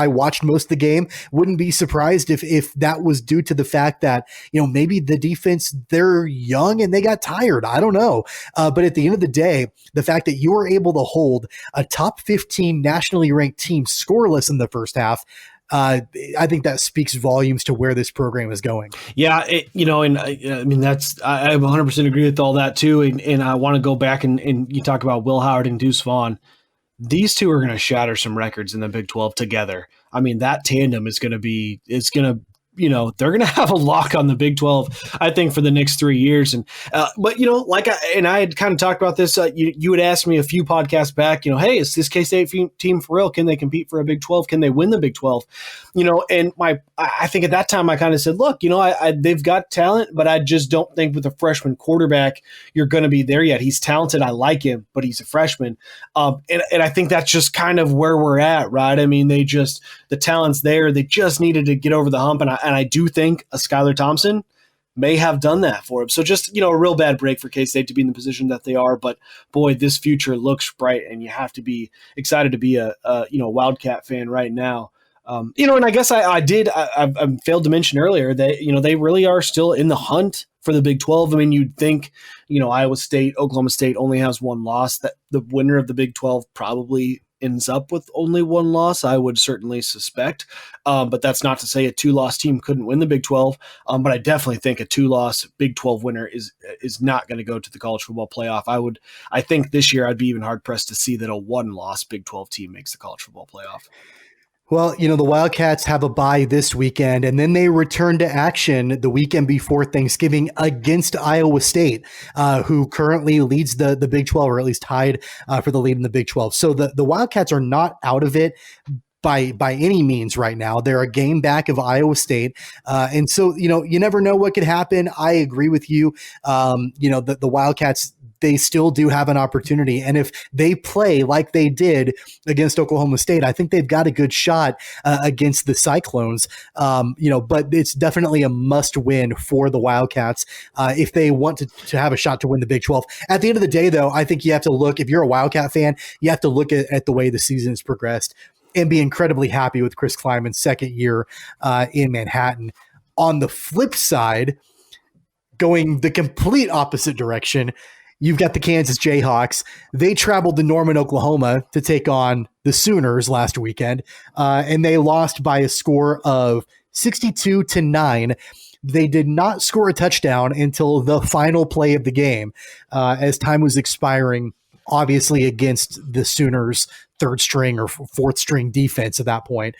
watched most of the game. Wouldn't be surprised if that was due to the fact that, maybe the defense, they're young and they got tired. I don't know. But at the end of the day, the fact that you were able to hold a top 15 nationally ranked team scoreless in the first half, I think that speaks volumes to where this program is going. Yeah, I 100% agree with all that too. And I want to go back and you talk about Will Howard and Deuce Vaughn. These two are going to shatter some records in the Big 12 together. I mean, that tandem is going to they're going to have a lock on the Big 12, I think, for the next 3 years. And, but I had kind of talked about this. You had asked me a few podcasts back, hey, is this K-State team for real? Can they compete for a Big 12? Can they win the Big 12? And I think at that time I kind of said, look, they've got talent, but I just don't think with a freshman quarterback, you're going to be there yet. He's talented. I like him, but he's a freshman. And I think that's just kind of where we're at, right? I mean, the talent's there. They just needed to get over the hump. And I do think a Skylar Thompson may have done that for him. So just, a real bad break for K-State to be in the position that they are. But boy, this future looks bright, and you have to be excited to be a Wildcat fan right now. And I guess I failed to mention earlier that, they really are still in the hunt for the Big 12. I mean, you'd think, Iowa State, Oklahoma State only has one loss, that the winner of the Big 12 probably ends up with only one loss, I would certainly suspect. But that's not to say a 2-loss team couldn't win the Big 12. But I definitely think a 2-loss Big 12 winner is not going to go to the college football playoff. I think this year I'd be even hard pressed to see that a 1-loss Big 12 team makes the college football playoff. Well, the Wildcats have a bye this weekend, and then they return to action the weekend before Thanksgiving against Iowa State, who currently leads the Big 12, or at least tied for the lead in the Big 12. So the Wildcats are not out of it by any means right now. They're a game back of Iowa State. And so, you never know what could happen. I agree with you. The Wildcats, they still do have an opportunity. And if they play like they did against Oklahoma State, I think they've got a good shot against the Cyclones. But it's definitely a must win for the Wildcats if they want to have a shot to win the Big 12. At the end of the day, though, I think you have to look, if you're a Wildcat fan, you have to look at the way the season has progressed and be incredibly happy with Chris Klieman's second year in Manhattan. On the flip side, going the complete opposite direction, you've got the Kansas Jayhawks. They traveled to Norman, Oklahoma to take on the Sooners last weekend, and they lost by a score of 62-9. They did not score a touchdown until the final play of the game as time was expiring, obviously against the Sooners' third string or fourth string defense at that point.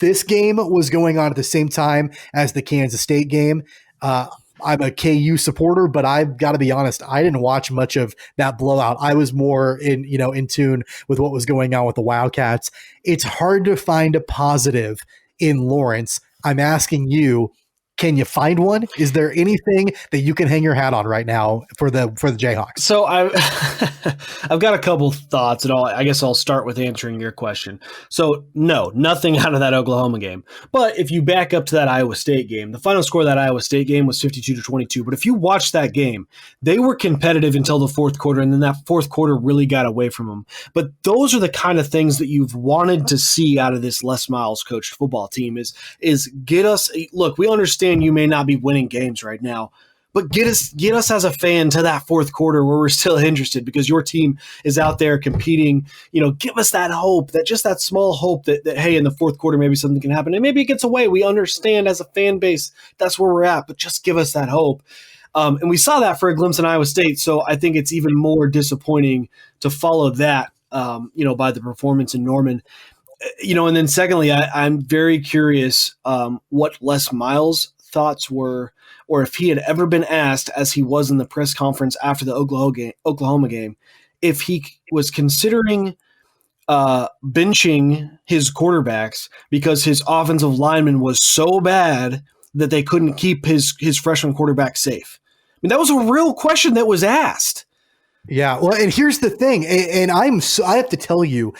This game was going on at the same time as the Kansas State game. I'm a KU supporter, but I've got to be honest, I didn't watch much of that blowout. I was more in tune with what was going on with the Wildcats. It's hard to find a positive in Lawrence. I'm asking you, can you find one? Is there anything that you can hang your hat on right now for the Jayhawks? So I've got a couple thoughts, and I guess I'll start with answering your question. So no, nothing out of that Oklahoma game. But if you back up to that Iowa State game, the final score of that Iowa State game was 52-22. But if you watch that game, they were competitive until the fourth quarter, and then that fourth quarter really got away from them. But those are the kind of things that you've wanted to see out of this Les Miles coached football team is get us. Look, we understand you may not be winning games right now, but get us as a fan to that fourth quarter where we're still interested because your team is out there competing. Give us that hope, that small hope that hey, in the fourth quarter maybe something can happen, and maybe it gets away. We understand as a fan base that's where we're at, but just give us that hope. And we saw that for a glimpse in Iowa State, so I think it's even more disappointing to follow that, by the performance in Norman. And then secondly, I'm very curious what Les Miles' thoughts were, or if he had ever been asked, as he was in the press conference after the Oklahoma game, if he was considering benching his quarterbacks because his offensive lineman was so bad that they couldn't keep his freshman quarterback safe. I mean, that was a real question that was asked. Yeah, well, and here's the thing, and I have to tell you,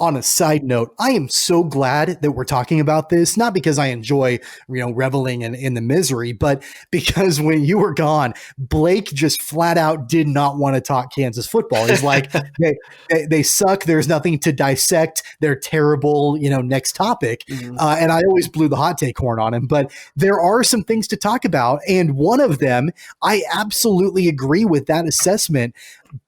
on a side note, I am so glad that we're talking about this, not because I enjoy, reveling in the misery, but because when you were gone, Blake just flat out did not want to talk Kansas football. He's like, they suck. There's nothing to dissect. They're terrible, next topic. Mm-hmm. And I always blew the hot take horn on him, but there are some things to talk about. And one of them, I absolutely agree with that assessment.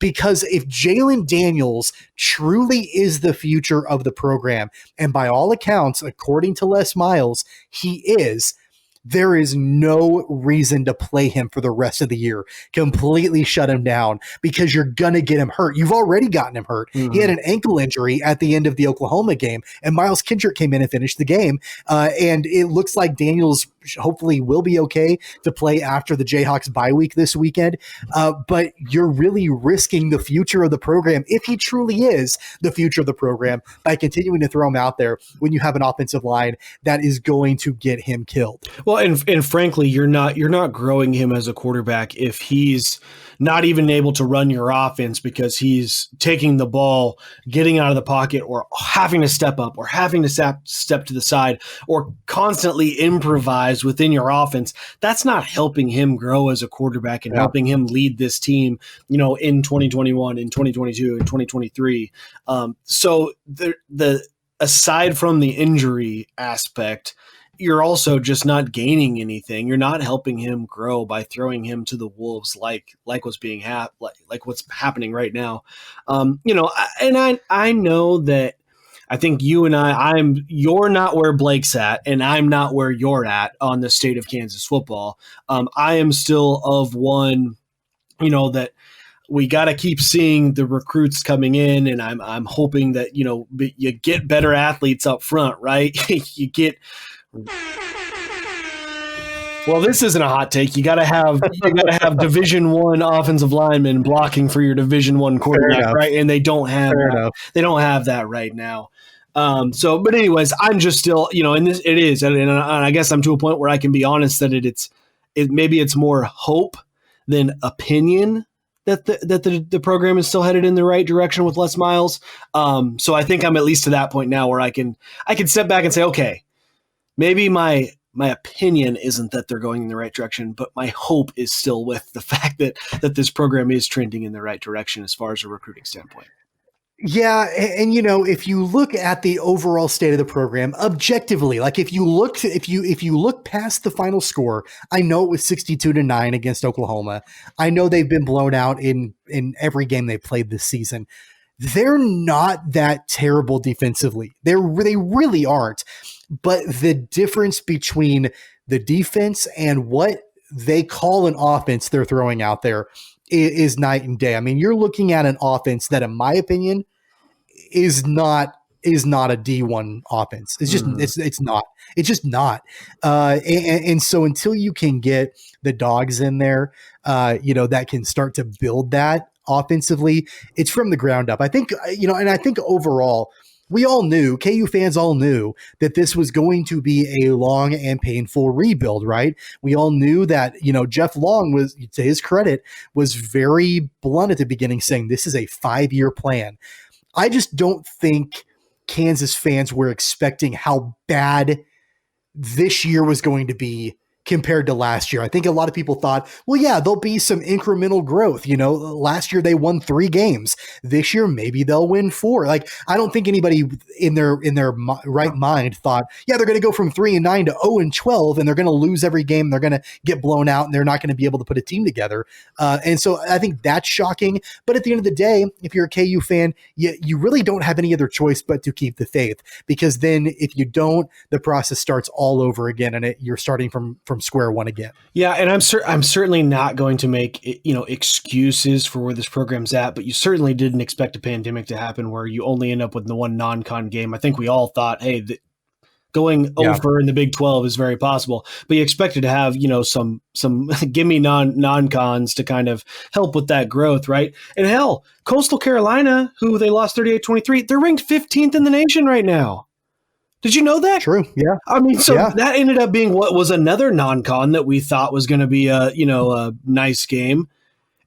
Because if Jalen Daniels truly is the future of the program, and by all accounts, according to Les Miles, he is, there is no reason to play him for the rest of the year. Completely shut him down because you're going to get him hurt. You've already gotten him hurt. Mm-hmm. He had an ankle injury at the end of the Oklahoma game, and Miles Kendrick came in and finished the game. And it looks like Daniels hopefully will be okay to play after the Jayhawks bye week this weekend. But you're really risking the future of the program, if he truly is the future of the program, by continuing to throw him out there when you have an offensive line that is going to get him killed. Well, and frankly, you're not growing him as a quarterback if he's not even able to run your offense because he's taking the ball, getting out of the pocket, or having to step up, or having to step to the side, or constantly improvise within your offense. That's not helping him grow as a quarterback and helping him lead this team, in 2021, in 2022, in 2023. So the aside from the injury aspect, you're also just not gaining anything. You're not helping him grow by throwing him to the wolves like what's being like what's happening right now. I know that I think you and you're not where Blake's at, and I'm not where you're at on the state of Kansas football. I am still of one, that we got to keep seeing the recruits coming in, and I'm hoping that, you get better athletes up front, right? You get. Well, this isn't a hot take. You got to have Division I offensive linemen blocking for your Division I quarterback, right? And they don't have that. They don't have that right now. But anyways, I'm just still, and it is, and I guess I'm to a point where I can be honest that maybe it's more hope than opinion that the program is still headed in the right direction with Les Miles. So I think I'm at least to that point now where I can step back and say, okay, maybe my opinion isn't that they're going in the right direction, but my hope is still with the fact that this program is trending in the right direction as far as a recruiting standpoint. Yeah, and if you look at the overall state of the program objectively, like if you look past the final score, I know it was 62-9 against Oklahoma. I know they've been blown out in every game they played this season. They're not that terrible defensively. They really aren't. But the difference between the defense and what they call an offense they're throwing out there is night and day. I mean, you're looking at an offense that, in my opinion, is not a D1 offense. It's just it's not. It's just not. And so until you can get the dogs in there, that can start to build that offensively, it's from the ground up. I think, and I think overall, KU fans all knew that this was going to be a long and painful rebuild, right? We all knew that, Jeff Long was, to his credit, was very blunt at the beginning saying this is a 5-year plan. I just don't think Kansas fans were expecting how bad this year was going to be compared to last year. I think a lot of people thought, well, yeah, there'll be some incremental growth. Last year they won 3 games. This year, maybe they'll win 4. Like, I don't think anybody in their right mind thought, yeah, they're going to go from 3-9 to 0-12, and they're going to lose every game. They're going to get blown out, and they're not going to be able to put a team together. And so I think that's shocking. But at the end of the day, if you're a KU fan, you really don't have any other choice but to keep the faith, because then if you don't, the process starts all over again, and you're starting from square one again. Yeah, and I'm certainly not going to make excuses for where this program's at, but you certainly didn't expect a pandemic to happen where you only end up with the one non-con game. I think we all thought, hey, going over in the Big 12 is very possible, but you expected to have some gimme non-cons to kind of help with that growth, right? And hell, Coastal Carolina, who they lost 38-23, they're ranked 15th in the nation right now. Did you know that? True. Yeah. I mean, that ended up being what was another non-con that we thought was going to be a nice game.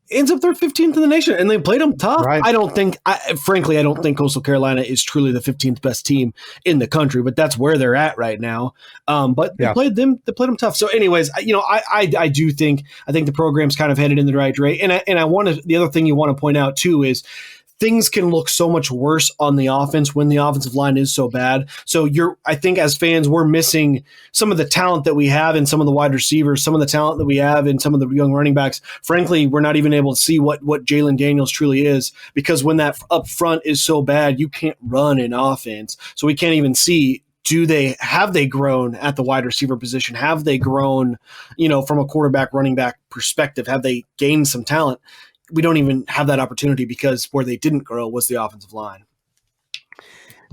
Ends up they're 15th in the nation, and they played them tough. Right. I don't think Coastal Carolina is truly the 15th best team in the country, but that's where they're at right now. But they played them tough. So, anyways, I do think the program's kind of headed in the right direction. And I want to. The other thing you want to point out too is, things can look so much worse on the offense when the offensive line is so bad. So I think as fans, we're missing some of the talent that we have in some of the wide receivers, some of the talent that we have in some of the young running backs. Frankly, we're not even able to see what Jalen Daniels truly is, because when that up front is so bad, you can't run an offense. So we can't even see, have they grown at the wide receiver position? Have they grown, from a quarterback running back perspective? Have they gained some talent? We don't even have that opportunity, because where they didn't grow was the offensive line.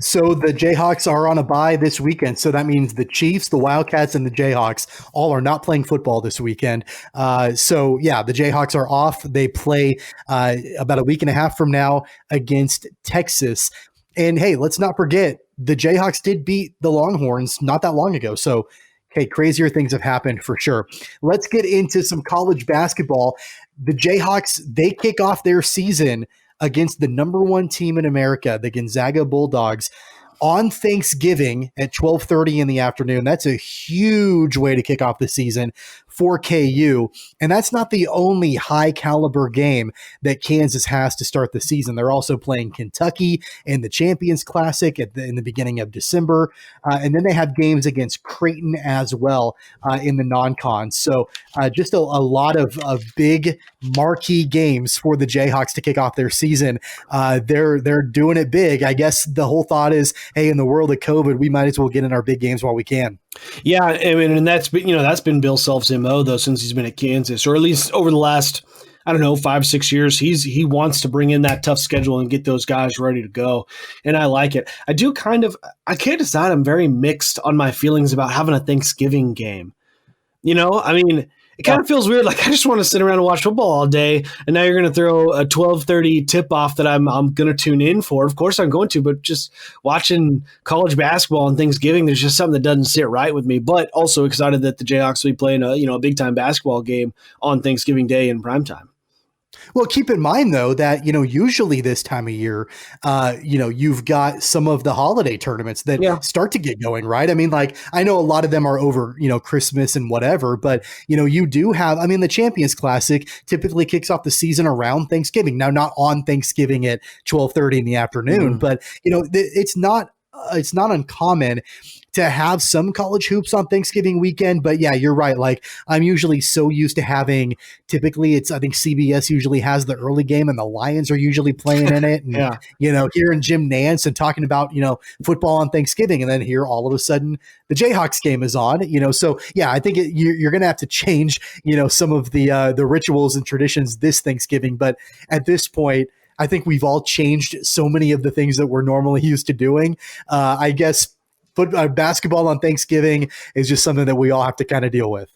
So the Jayhawks are on a bye this weekend. So that means the Chiefs, the Wildcats, and the Jayhawks all are not playing football this weekend. The Jayhawks are off. They play about a week and a half from now against Texas. And hey, let's not forget, the Jayhawks did beat the Longhorns not that long ago. So, hey, crazier things have happened for sure. Let's get into some college basketball. The Jayhawks, they kick off their season against the number 1 team in America, the Gonzaga Bulldogs. on Thanksgiving at 12:30 in the afternoon. That's a huge way to kick off the season for KU. And that's not the only high caliber game that Kansas has to start the season. They're also playing Kentucky in the Champions Classic in the beginning of December. And then they have games against Creighton as well in the non-con. So just a lot of big marquee games for the Jayhawks to kick off their season. They're doing it big. I guess the whole thought is, hey, in the world of COVID, we might as well get in our big games while we can. Yeah, I mean, and that's been Bill Self's MO though since he's been at Kansas, or at least over the last 5-6 years. He wants to bring in that tough schedule and get those guys ready to go, and I like it. I can't decide. I'm very mixed on my feelings about having a Thanksgiving game. I mean, it kind of feels weird. Like I just want to sit around and watch football all day, and now you're going to throw a 12:30 tip-off that I'm going to tune in for. Of course I'm going to, but just watching college basketball on Thanksgiving, there's just something that doesn't sit right with me. But also excited that the Jayhawks will be playing a big-time basketball game on Thanksgiving Day in primetime. Well, keep in mind, though, that, usually this time of year, you've got some of the holiday tournaments that start to get going, right? I mean, I know a lot of them are over, Christmas and whatever, but, you do have, the Champions Classic typically kicks off the season around Thanksgiving. Now, not on Thanksgiving at 12:30 in the afternoon, but, it's not uncommon to have some college hoops on Thanksgiving weekend. But yeah, you're right. I'm usually so used to having, typically I think CBS usually has the early game and the Lions are usually playing in it. And, hearing Jim Nance and talking about, football on Thanksgiving. And then here all of a sudden the Jayhawks game is on, so yeah, I think you're going to have to change, some of the rituals and traditions this Thanksgiving. But at this point, I think we've all changed so many of the things that we're normally used to doing. I guess basketball on Thanksgiving is just something that we all have to kind of deal with.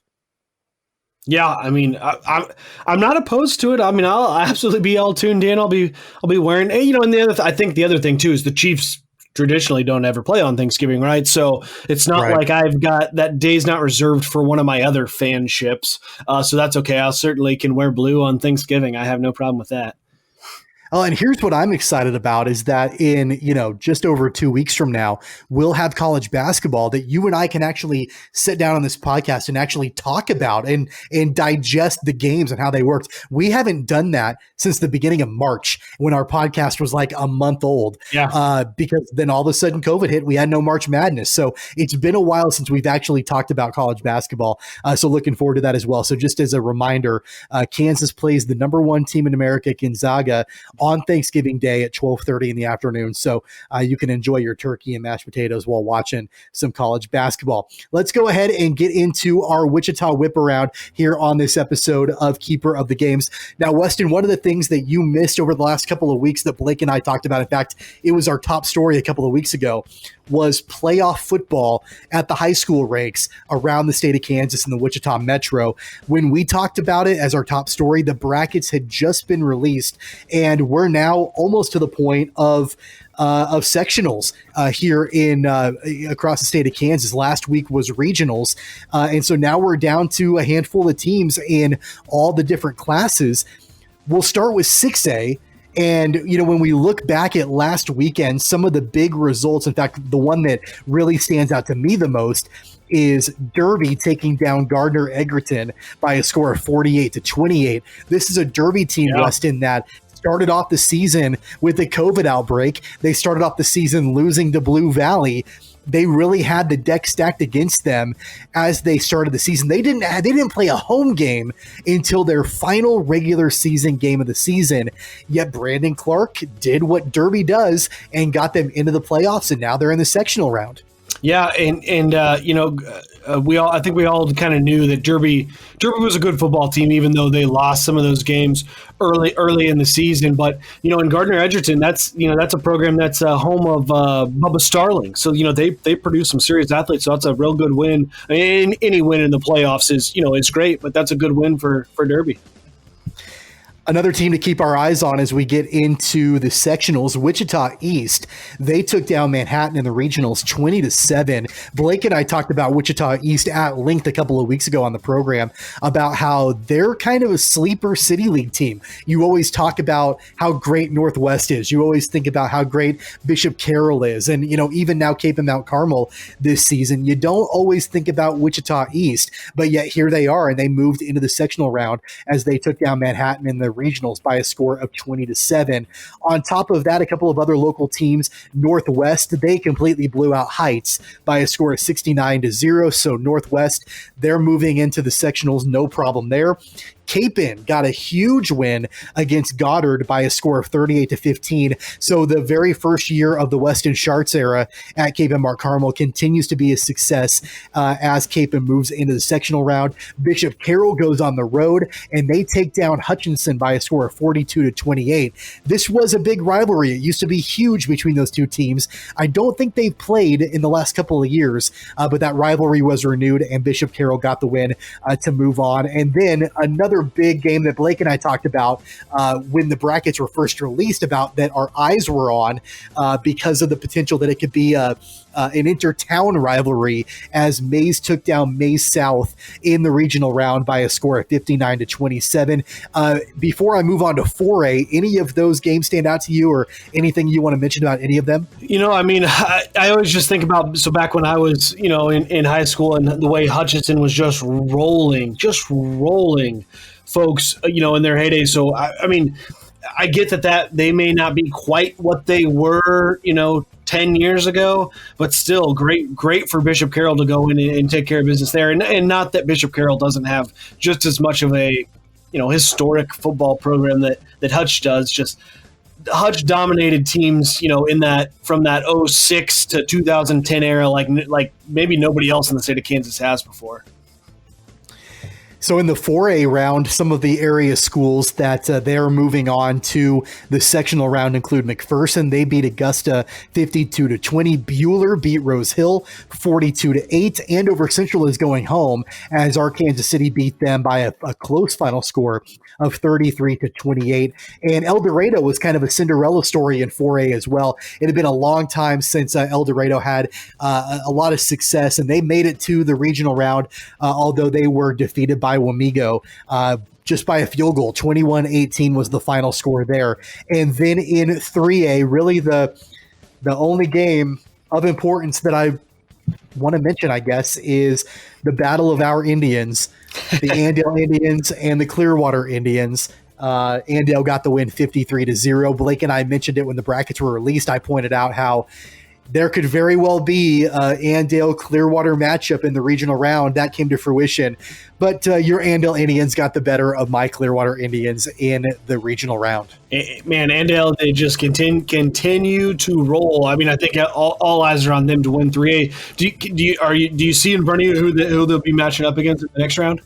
Yeah, I mean, I'm not opposed to it. I mean, I'll absolutely be all tuned in. I'll be wearing, and I think the other thing too is the Chiefs traditionally don't ever play on Thanksgiving, right? So it's not like I've got that day's not reserved for one of my other fanships. So that's okay. I certainly can wear blue on Thanksgiving. I have no problem with that. Oh, and here's what I'm excited about is that in, just over 2 weeks from now, we'll have college basketball that you and I can actually sit down on this podcast and actually talk about and digest the games and how they worked. We haven't done that since the beginning of March when our podcast was like a month old. Yeah. Because then all of a sudden COVID hit, we had no March Madness. So it's been a while since we've actually talked about college basketball. So looking forward to that as well. So just as a reminder, Kansas plays the number 1 team in America, Gonzaga, on Thanksgiving Day at 12:30 in the afternoon. So you can enjoy your turkey and mashed potatoes while watching some college basketball. Let's go ahead and get into our Wichita Whip-Around here on this episode of Keeper of the Games. Now, Weston, one of the things that you missed over the last couple of weeks that Blake and I talked about, in fact, it was our top story a couple of weeks ago, was playoff football at the high school ranks around the state of Kansas and the Wichita Metro. When we talked about it as our top story, the brackets had just been released, and we're now almost to the point of sectionals here in across the state of Kansas. Last week was regionals, and so now we're down to a handful of teams in all the different classes. We'll start with 6A. And, when we look back at last weekend, some of the big results, in fact, the one that really stands out to me the most is Derby taking down Gardner-Egerton by a score of 48-28. This is a Derby team, Weston, that started off the season with a COVID outbreak. They started off the season losing to Blue Valley. They really had the deck stacked against them as they started the season. They didn't play a home game until their final regular season game of the season. Yet Brandon Clark did what Derby does and got them into the playoffs, and now they're in the sectional round. Yeah, and I think we all kind of knew that Derby was a good football team, even though they lost some of those games early in the season. But in Gardner-Edgerton, that's a program that's home of Bubba Starling. So they produce some serious athletes. So that's a real good win. I mean, any win in the playoffs is great, but that's a good win for Derby. Another team to keep our eyes on as we get into the sectionals, Wichita East. They took down Manhattan in the regionals 20-7. Blake and I talked about Wichita East at length a couple of weeks ago on the program about how they're kind of a sleeper city league team. You always talk about how great Northwest is. You always think about how great Bishop Carroll is. And, even now Cape and Mount Carmel this season, you don't always think about Wichita East, but yet here they are, and they moved into the sectional round as they took down Manhattan in the regionals by a score of 20-7. On top of that, a couple of other local teams, Northwest, they completely blew out Heights by a score of 69-0. So Northwest, they're moving into the sectionals, no problem there. Capon got a huge win against Goddard by a score of 38-15. So the very first year of the Weston Sharts era at Cape and Mark Carmel continues to be a success as Capon moves into the sectional round. Bishop Carroll goes on the road and they take down Hutchinson by a score of 42-28. This was a big rivalry. It used to be huge between those two teams. I don't think they've played in the last couple of years, but that rivalry was renewed and Bishop Carroll got the win to move on. And then another big game that Blake and I talked about when the brackets were first released about that our eyes were on because of the potential that it could be an inter-town rivalry as Mays took down Mays South in the regional round by a score of 59-27. Before I move on to 4A, any of those games stand out to you or anything you want to mention about any of them? I always just think about, so back when I was, in high school and the way Hutchinson was just rolling folks, in their heyday. So, I get that they may not be quite what they were, 10 years ago, but still great for Bishop Carroll to go in and take care of business there. And not that Bishop Carroll doesn't have just as much of a, historic football program that Hutch does. Just Hutch dominated teams, in that from that 06 to 2010 era, like maybe nobody else in the state of Kansas has before. So in the 4A round, some of the area schools that they're moving on to the sectional round include McPherson. They beat Augusta 52-20. Bueller beat Rose Hill 42-8. Andover Central is going home as Arkansas City beat them by a close final score of 33-28. And El Dorado was kind of a Cinderella story in 4A as well. It had been a long time since El Dorado had a lot of success, and they made it to the regional round, although they were defeated by Wamego just by a field goal. 21-18 was the final score there. And then in 3A, really the only game of importance that I want to mention, I guess, is the Battle of Our Indians, the Andale Indians and the Clearwater Indians. Andale got the win 53-0. Blake and I mentioned it when the brackets were released. I pointed out how there could very well be Andale Clearwater matchup in the regional round. That came to fruition. But your Andale Indians got the better of my Clearwater Indians in the regional round. Man, Andale, they just continue to roll. I think all eyes are on them to win 3A. Do you see in front of you who they'll be matching up against in the next round?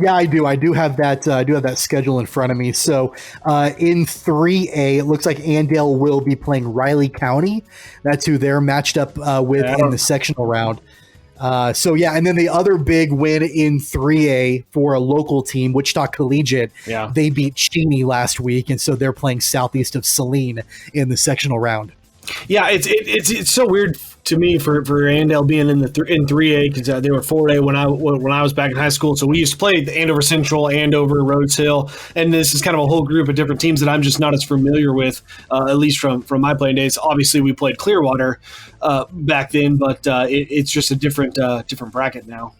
Yeah, I do. I do have that schedule in front of me. So in 3A, it looks like Andale will be playing Riley County. That's who they're matched up with in the sectional round. And then the other big win in 3A for a local team, Wichita Collegiate, they beat Cheney last week, and so they're playing southeast of Saline in the sectional round. Yeah, it's so weird to me for Andale being in 3A because they were 4A when I was back in high school. So we used to play the Andover Central, Andover, Rhodes Hill, and this is kind of a whole group of different teams that I'm just not as familiar with, at least from my playing days. Obviously, we played Clearwater back then, but it's just a different bracket now.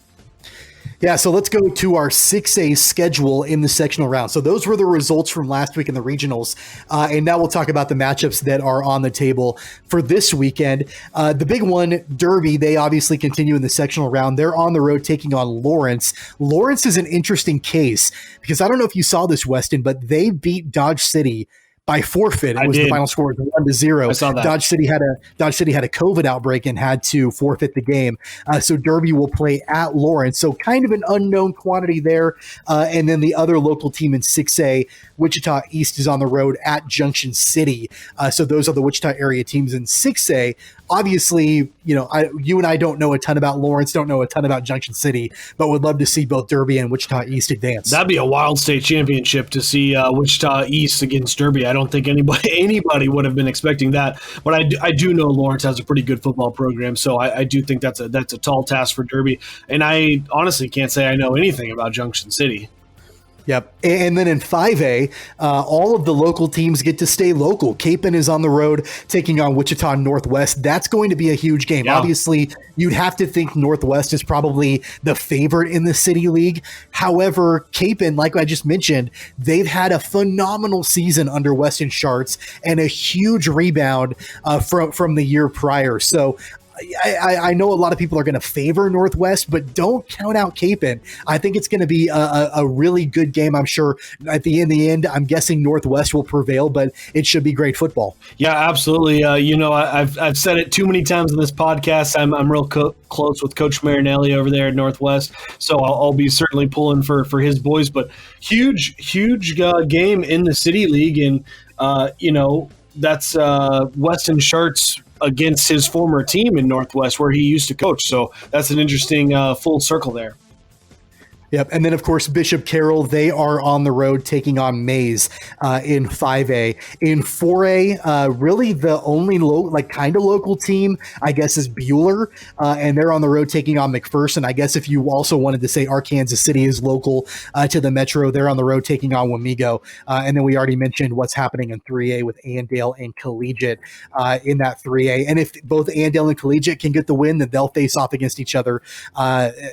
Yeah, so let's go to our 6A schedule in the sectional round. So those were the results from last week in the regionals. And now we'll talk about the matchups that are on the table for this weekend. The big one, Derby, they obviously continue in the sectional round. They're on the road taking on Lawrence. Lawrence is an interesting case because I don't know if you saw this, Weston, but they beat Dodge City by forfeit. It was did. The final score was 1-0. I saw that. Dodge City had a COVID outbreak and had to forfeit the game. So Derby will play at Lawrence. So kind of an unknown quantity there. And then the other local team in 6A, Wichita East, is on the road at Junction City. So those are the Wichita area teams in 6A. Obviously, you and I don't know a ton about Lawrence, don't know a ton about Junction City, but would love to see both Derby and Wichita East advance. That'd be a wild state championship to see Wichita East against Derby. I don't think anybody would have been expecting that, but I do know Lawrence has a pretty good football program, so I do think that's a tall task for Derby. And I honestly can't say I know anything about Junction City. Yep. And then in 5A, all of the local teams get to stay local. Capon is on the road taking on Wichita Northwest. That's going to be a huge game. Yeah. Obviously, you'd have to think Northwest is probably the favorite in the City League. However, Capon, like I just mentioned, they've had a phenomenal season under Weston Schartz and a huge rebound from the year prior. So I know a lot of people are going to favor Northwest, but don't count out Capon. I think it's going to be a really good game. I'm sure at the end, I'm guessing Northwest will prevail, but it should be great football. Yeah, absolutely. I've said it too many times in this podcast. I'm real close with Coach Marinelli over there at Northwest, so I'll be certainly pulling for his boys. But huge game in the City League, and that's Weston Schartz against his former team in Northwest where he used to coach. So that's an interesting full circle there. Yep. And then, of course, Bishop Carroll, they are on the road taking on Mays in 5A. In 4A, really the only kind of local team, I guess, is Bueller. And they're on the road taking on McPherson. I guess if you also wanted to say Arkansas City is local to the Metro, they're on the road taking on Wamego. And then we already mentioned what's happening in 3A with Andale and Collegiate in that 3A. And if both Andale and Collegiate can get the win, then they'll face off against each other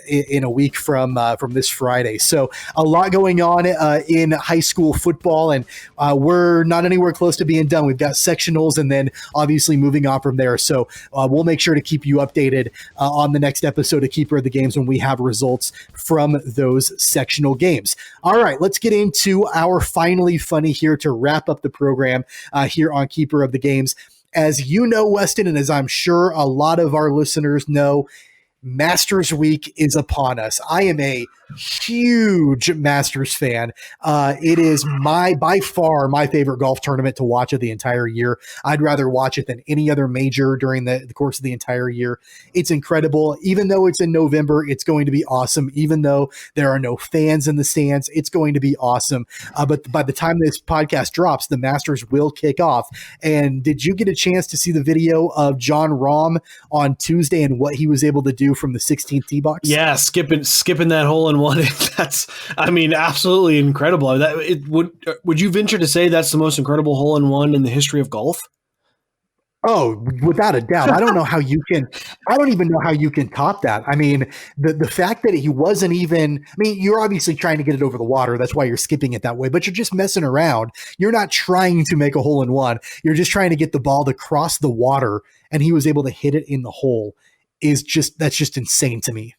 in a week from this Friday. So a lot going on in high school football, and we're not anywhere close to being done. We've got sectionals and then obviously moving on from there. So we'll make sure to keep you updated on the next episode of Keeper of the Games when we have results from those sectional games. All right, let's get into our Finally Funny here to wrap up the program here on Keeper of the Games. As you know, Weston, and as I'm sure a lot of our listeners know, Masters Week is upon us. I am a huge Masters fan. It is by far my favorite golf tournament to watch of the entire year. I'd rather watch it than any other major during the course of the entire year. It's incredible. Even though it's in November, it's going to be awesome. Even though there are no fans in the stands, it's going to be awesome. But by the time this podcast drops, the Masters will kick off. And did you get a chance to see the video of Jon Rahm on Tuesday and what he was able to do from the 16th tee box? Yeah, skipping that hole in one. That's, absolutely incredible. Would you venture to say that's the most incredible hole in one in the history of golf? Oh, without a doubt. I don't even know how you can top that. I mean, the fact that he wasn't even, you're obviously trying to get it over the water. That's why you're skipping it that way, but you're just messing around. You're not trying to make a hole in one. You're just trying to get the ball to cross the water, and he was able to hit it in the hole. That's just insane to me.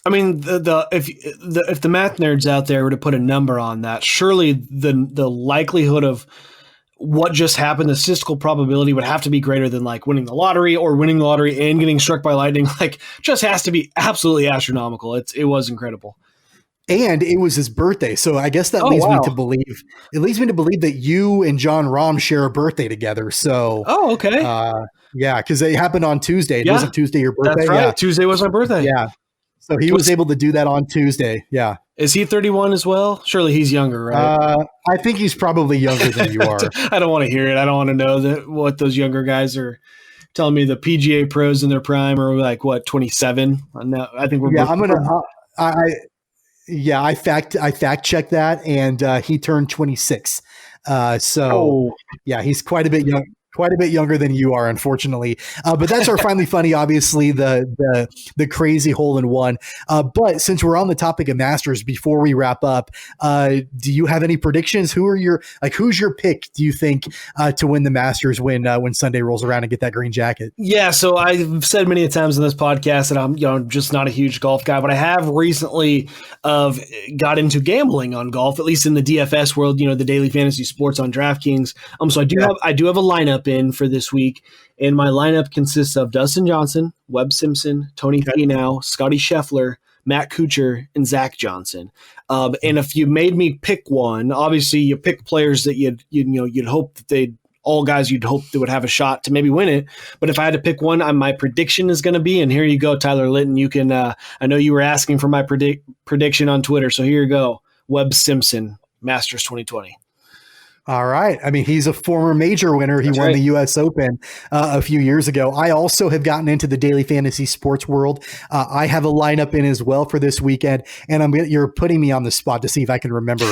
I mean, if the math nerds out there were to put a number on that, surely the likelihood of what just happened, the statistical probability would have to be greater than like winning the lottery and getting struck by lightning. Like, just has to be absolutely astronomical. It was incredible. And it was his birthday, so I guess that leads me to believe that you and Jon Rahm share a birthday together. So, okay, yeah, because it happened on Tuesday. It wasn't Tuesday your birthday. That's right. Yeah. Tuesday was my birthday. Yeah. So he was able to do that on Tuesday. Yeah. Is he 31 as well? Surely he's younger, right? I think he's probably younger than you are. I don't want to hear it. I don't want to know what those younger guys are telling me. The PGA pros in their prime are like, what, 27? No, I think we're. Yeah, I fact checked that, and he turned 26. Yeah, he's quite a bit young. Quite a bit younger than you are, unfortunately. But that's our Finally Funny, obviously, the crazy hole-in-one. But since we're on the topic of Masters, before we wrap up, do you have any predictions? Who's your pick, do you think, to win the Masters when Sunday rolls around and get that green jacket? Yeah, so I've said many times in this podcast that I'm just not a huge golf guy, but I have recently got into gambling on golf, at least in the DFS world, the daily fantasy sports on DraftKings. So I do have a lineup in for this week, and my lineup consists of Dustin Johnson, Webb Simpson, Tony Finau, Scotty Scheffler, Matt Kuchar, and Zach Johnson. And if you made me pick one, obviously you pick players that you'd hope that you'd hope they would have a shot to maybe win it. But if I had to pick one, my prediction is going to be, and here you go, Tyler Litton. You can. I know you were asking for my prediction on Twitter, so here you go. Webb Simpson, Masters 2020. All right. I mean, he's a former major winner. He won the U.S. Open a few years ago. I also have gotten into the daily fantasy sports world. I have a lineup in as well for this weekend, and you're putting me on the spot to see if I can remember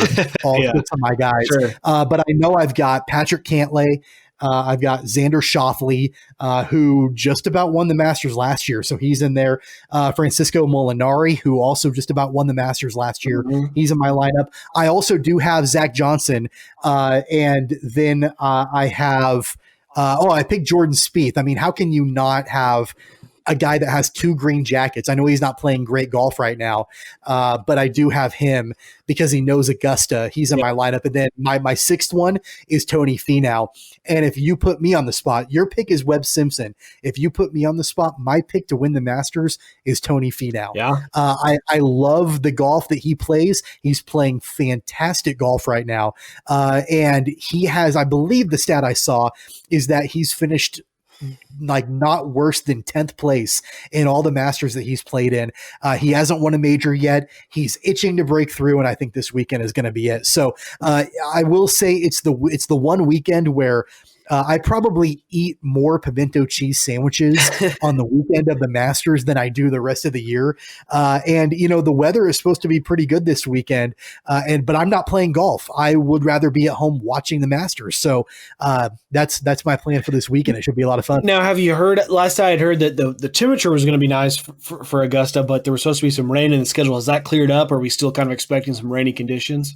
all of my guys. Sure. But I know I've got Patrick Cantlay. I've got Xander Schauffele, who just about won the Masters last year, so he's in there. Francisco Molinari, who also just about won the Masters last year. Mm-hmm. He's in my lineup. I also do have Zach Johnson, and then I have I picked Jordan Spieth. I mean, how can you not have a guy that has 2 green jackets? I know he's not playing great golf right now, but I do have him because he knows Augusta. He's in my lineup. And then my sixth one is Tony Finau. And if you put me on the spot, your pick is Webb Simpson. If you put me on the spot, my pick to win the Masters is Tony Finau. Yeah. I love the golf that he plays. He's playing fantastic golf right now. And he has, I believe the stat I saw is that he's finished like not worse than 10th place in all the Masters that he's played in. He hasn't won a major yet. He's itching to break through, and I think this weekend is going to be it. So I will say it's the one weekend where I probably eat more pimento cheese sandwiches on the weekend of the Masters than I do the rest of the year. And the weather is supposed to be pretty good this weekend. But I'm not playing golf. I would rather be at home watching the Masters. So that's my plan for this weekend. It should be a lot of fun. Now, have you heard? Last night I had heard that the temperature was going to be nice for Augusta, but there was supposed to be some rain in the schedule. Has that cleared up? Or are we still kind of expecting some rainy conditions?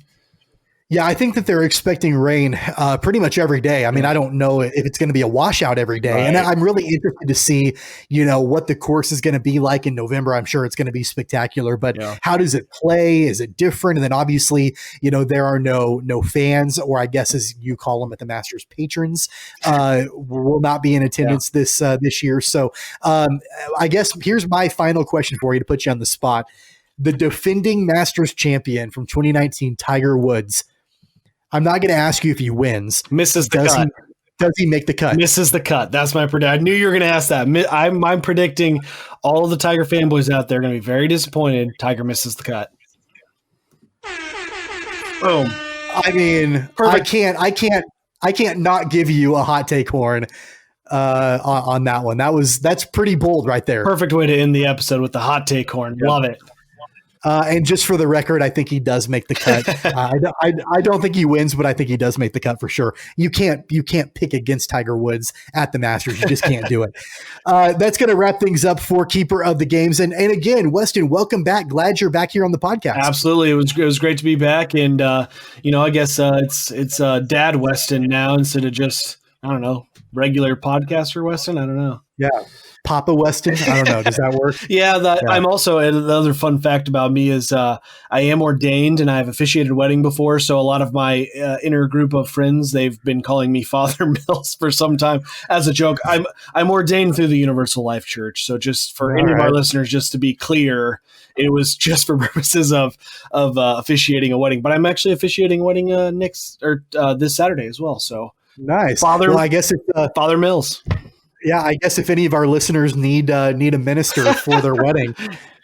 Yeah, I think that they're expecting rain pretty much every day. I mean, I don't know if it's going to be a washout every day. Right. And I'm really interested to see, what the course is going to be like in November. I'm sure it's going to be spectacular, but how does it play? Is it different? And then obviously, there are no fans, or I guess as you call them at the Masters, patrons, will not be in attendance this year. So I guess here's my final question for you to put you on the spot. The defending Masters champion from 2019, Tiger Woods. I'm not going to ask you if he wins. Misses the cut. Does he make the cut? Misses the cut. That's my prediction. I knew you were going to ask that. I'm predicting all of the Tiger fanboys out there are going to be very disappointed. Tiger misses the cut. Boom. I mean, perfect. I can't not give you a hot take horn on that one. That's pretty bold right there. Perfect way to end the episode with the hot take horn. Yep. Love it. And just for the record, I think he does make the cut. I don't think he wins, but I think he does make the cut for sure. You can't pick against Tiger Woods at the Masters. You just can't do it. That's going to wrap things up for Keeper of the Games. And again, Weston, welcome back. Glad you're back here on the podcast. Absolutely. It was great to be back. And, I guess it's Dad Weston now instead of just, I don't know, regular podcaster Weston. I don't know. Yeah. Papa Weston. I don't know. Does that work? I'm also, another fun fact about me is I am ordained and I've officiated a wedding before. So a lot of my inner group of friends, they've been calling me Father Mills for some time as a joke. I'm ordained through the Universal Life Church. So just for any of our listeners, just to be clear, it was just for purposes of officiating a wedding. But I'm actually officiating a wedding this Saturday as well. So nice. I guess it's Father Mills. Yeah, I guess if any of our listeners need a minister for their wedding,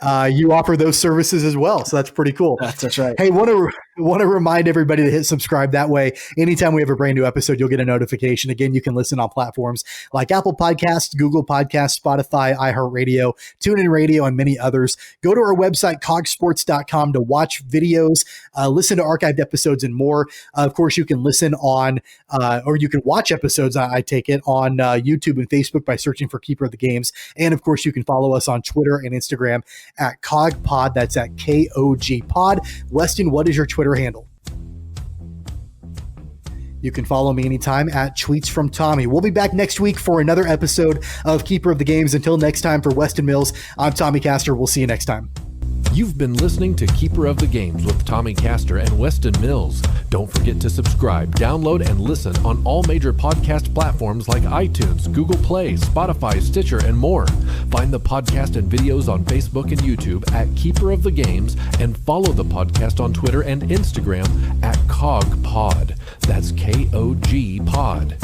you offer those services as well. So that's pretty cool. That's right. Hey, want to remind everybody to hit subscribe. That way, anytime we have a brand new episode, you'll get a notification. Again, you can listen on platforms like Apple Podcasts, Google Podcasts, Spotify, iHeartRadio, TuneIn Radio, and many others. Go to our website, cogsports.com, to watch videos, listen to archived episodes, and more. Of course, you can listen on, or you can watch episodes, I take it, on YouTube and Facebook by searching for Keeper of the Games. And of course, you can follow us on Twitter and Instagram at CogPod. That's at KOG Pod. Weston, what is your Twitter handle? You can follow me anytime at Tweets from Tommy. We'll be back next week for another episode of Keeper of the Games. Until next time, for Weston Mills, I'm Tommy Castor. We'll see you next time. You've been listening to Keeper of the Games with Tommy Castor and Weston Mills. Don't forget to subscribe, download, and listen on all major podcast platforms like iTunes, Google Play, Spotify, Stitcher, and more. Find the podcast and videos on Facebook and YouTube at Keeper of the Games, and follow the podcast on Twitter and Instagram at CogPod. That's KOG Pod.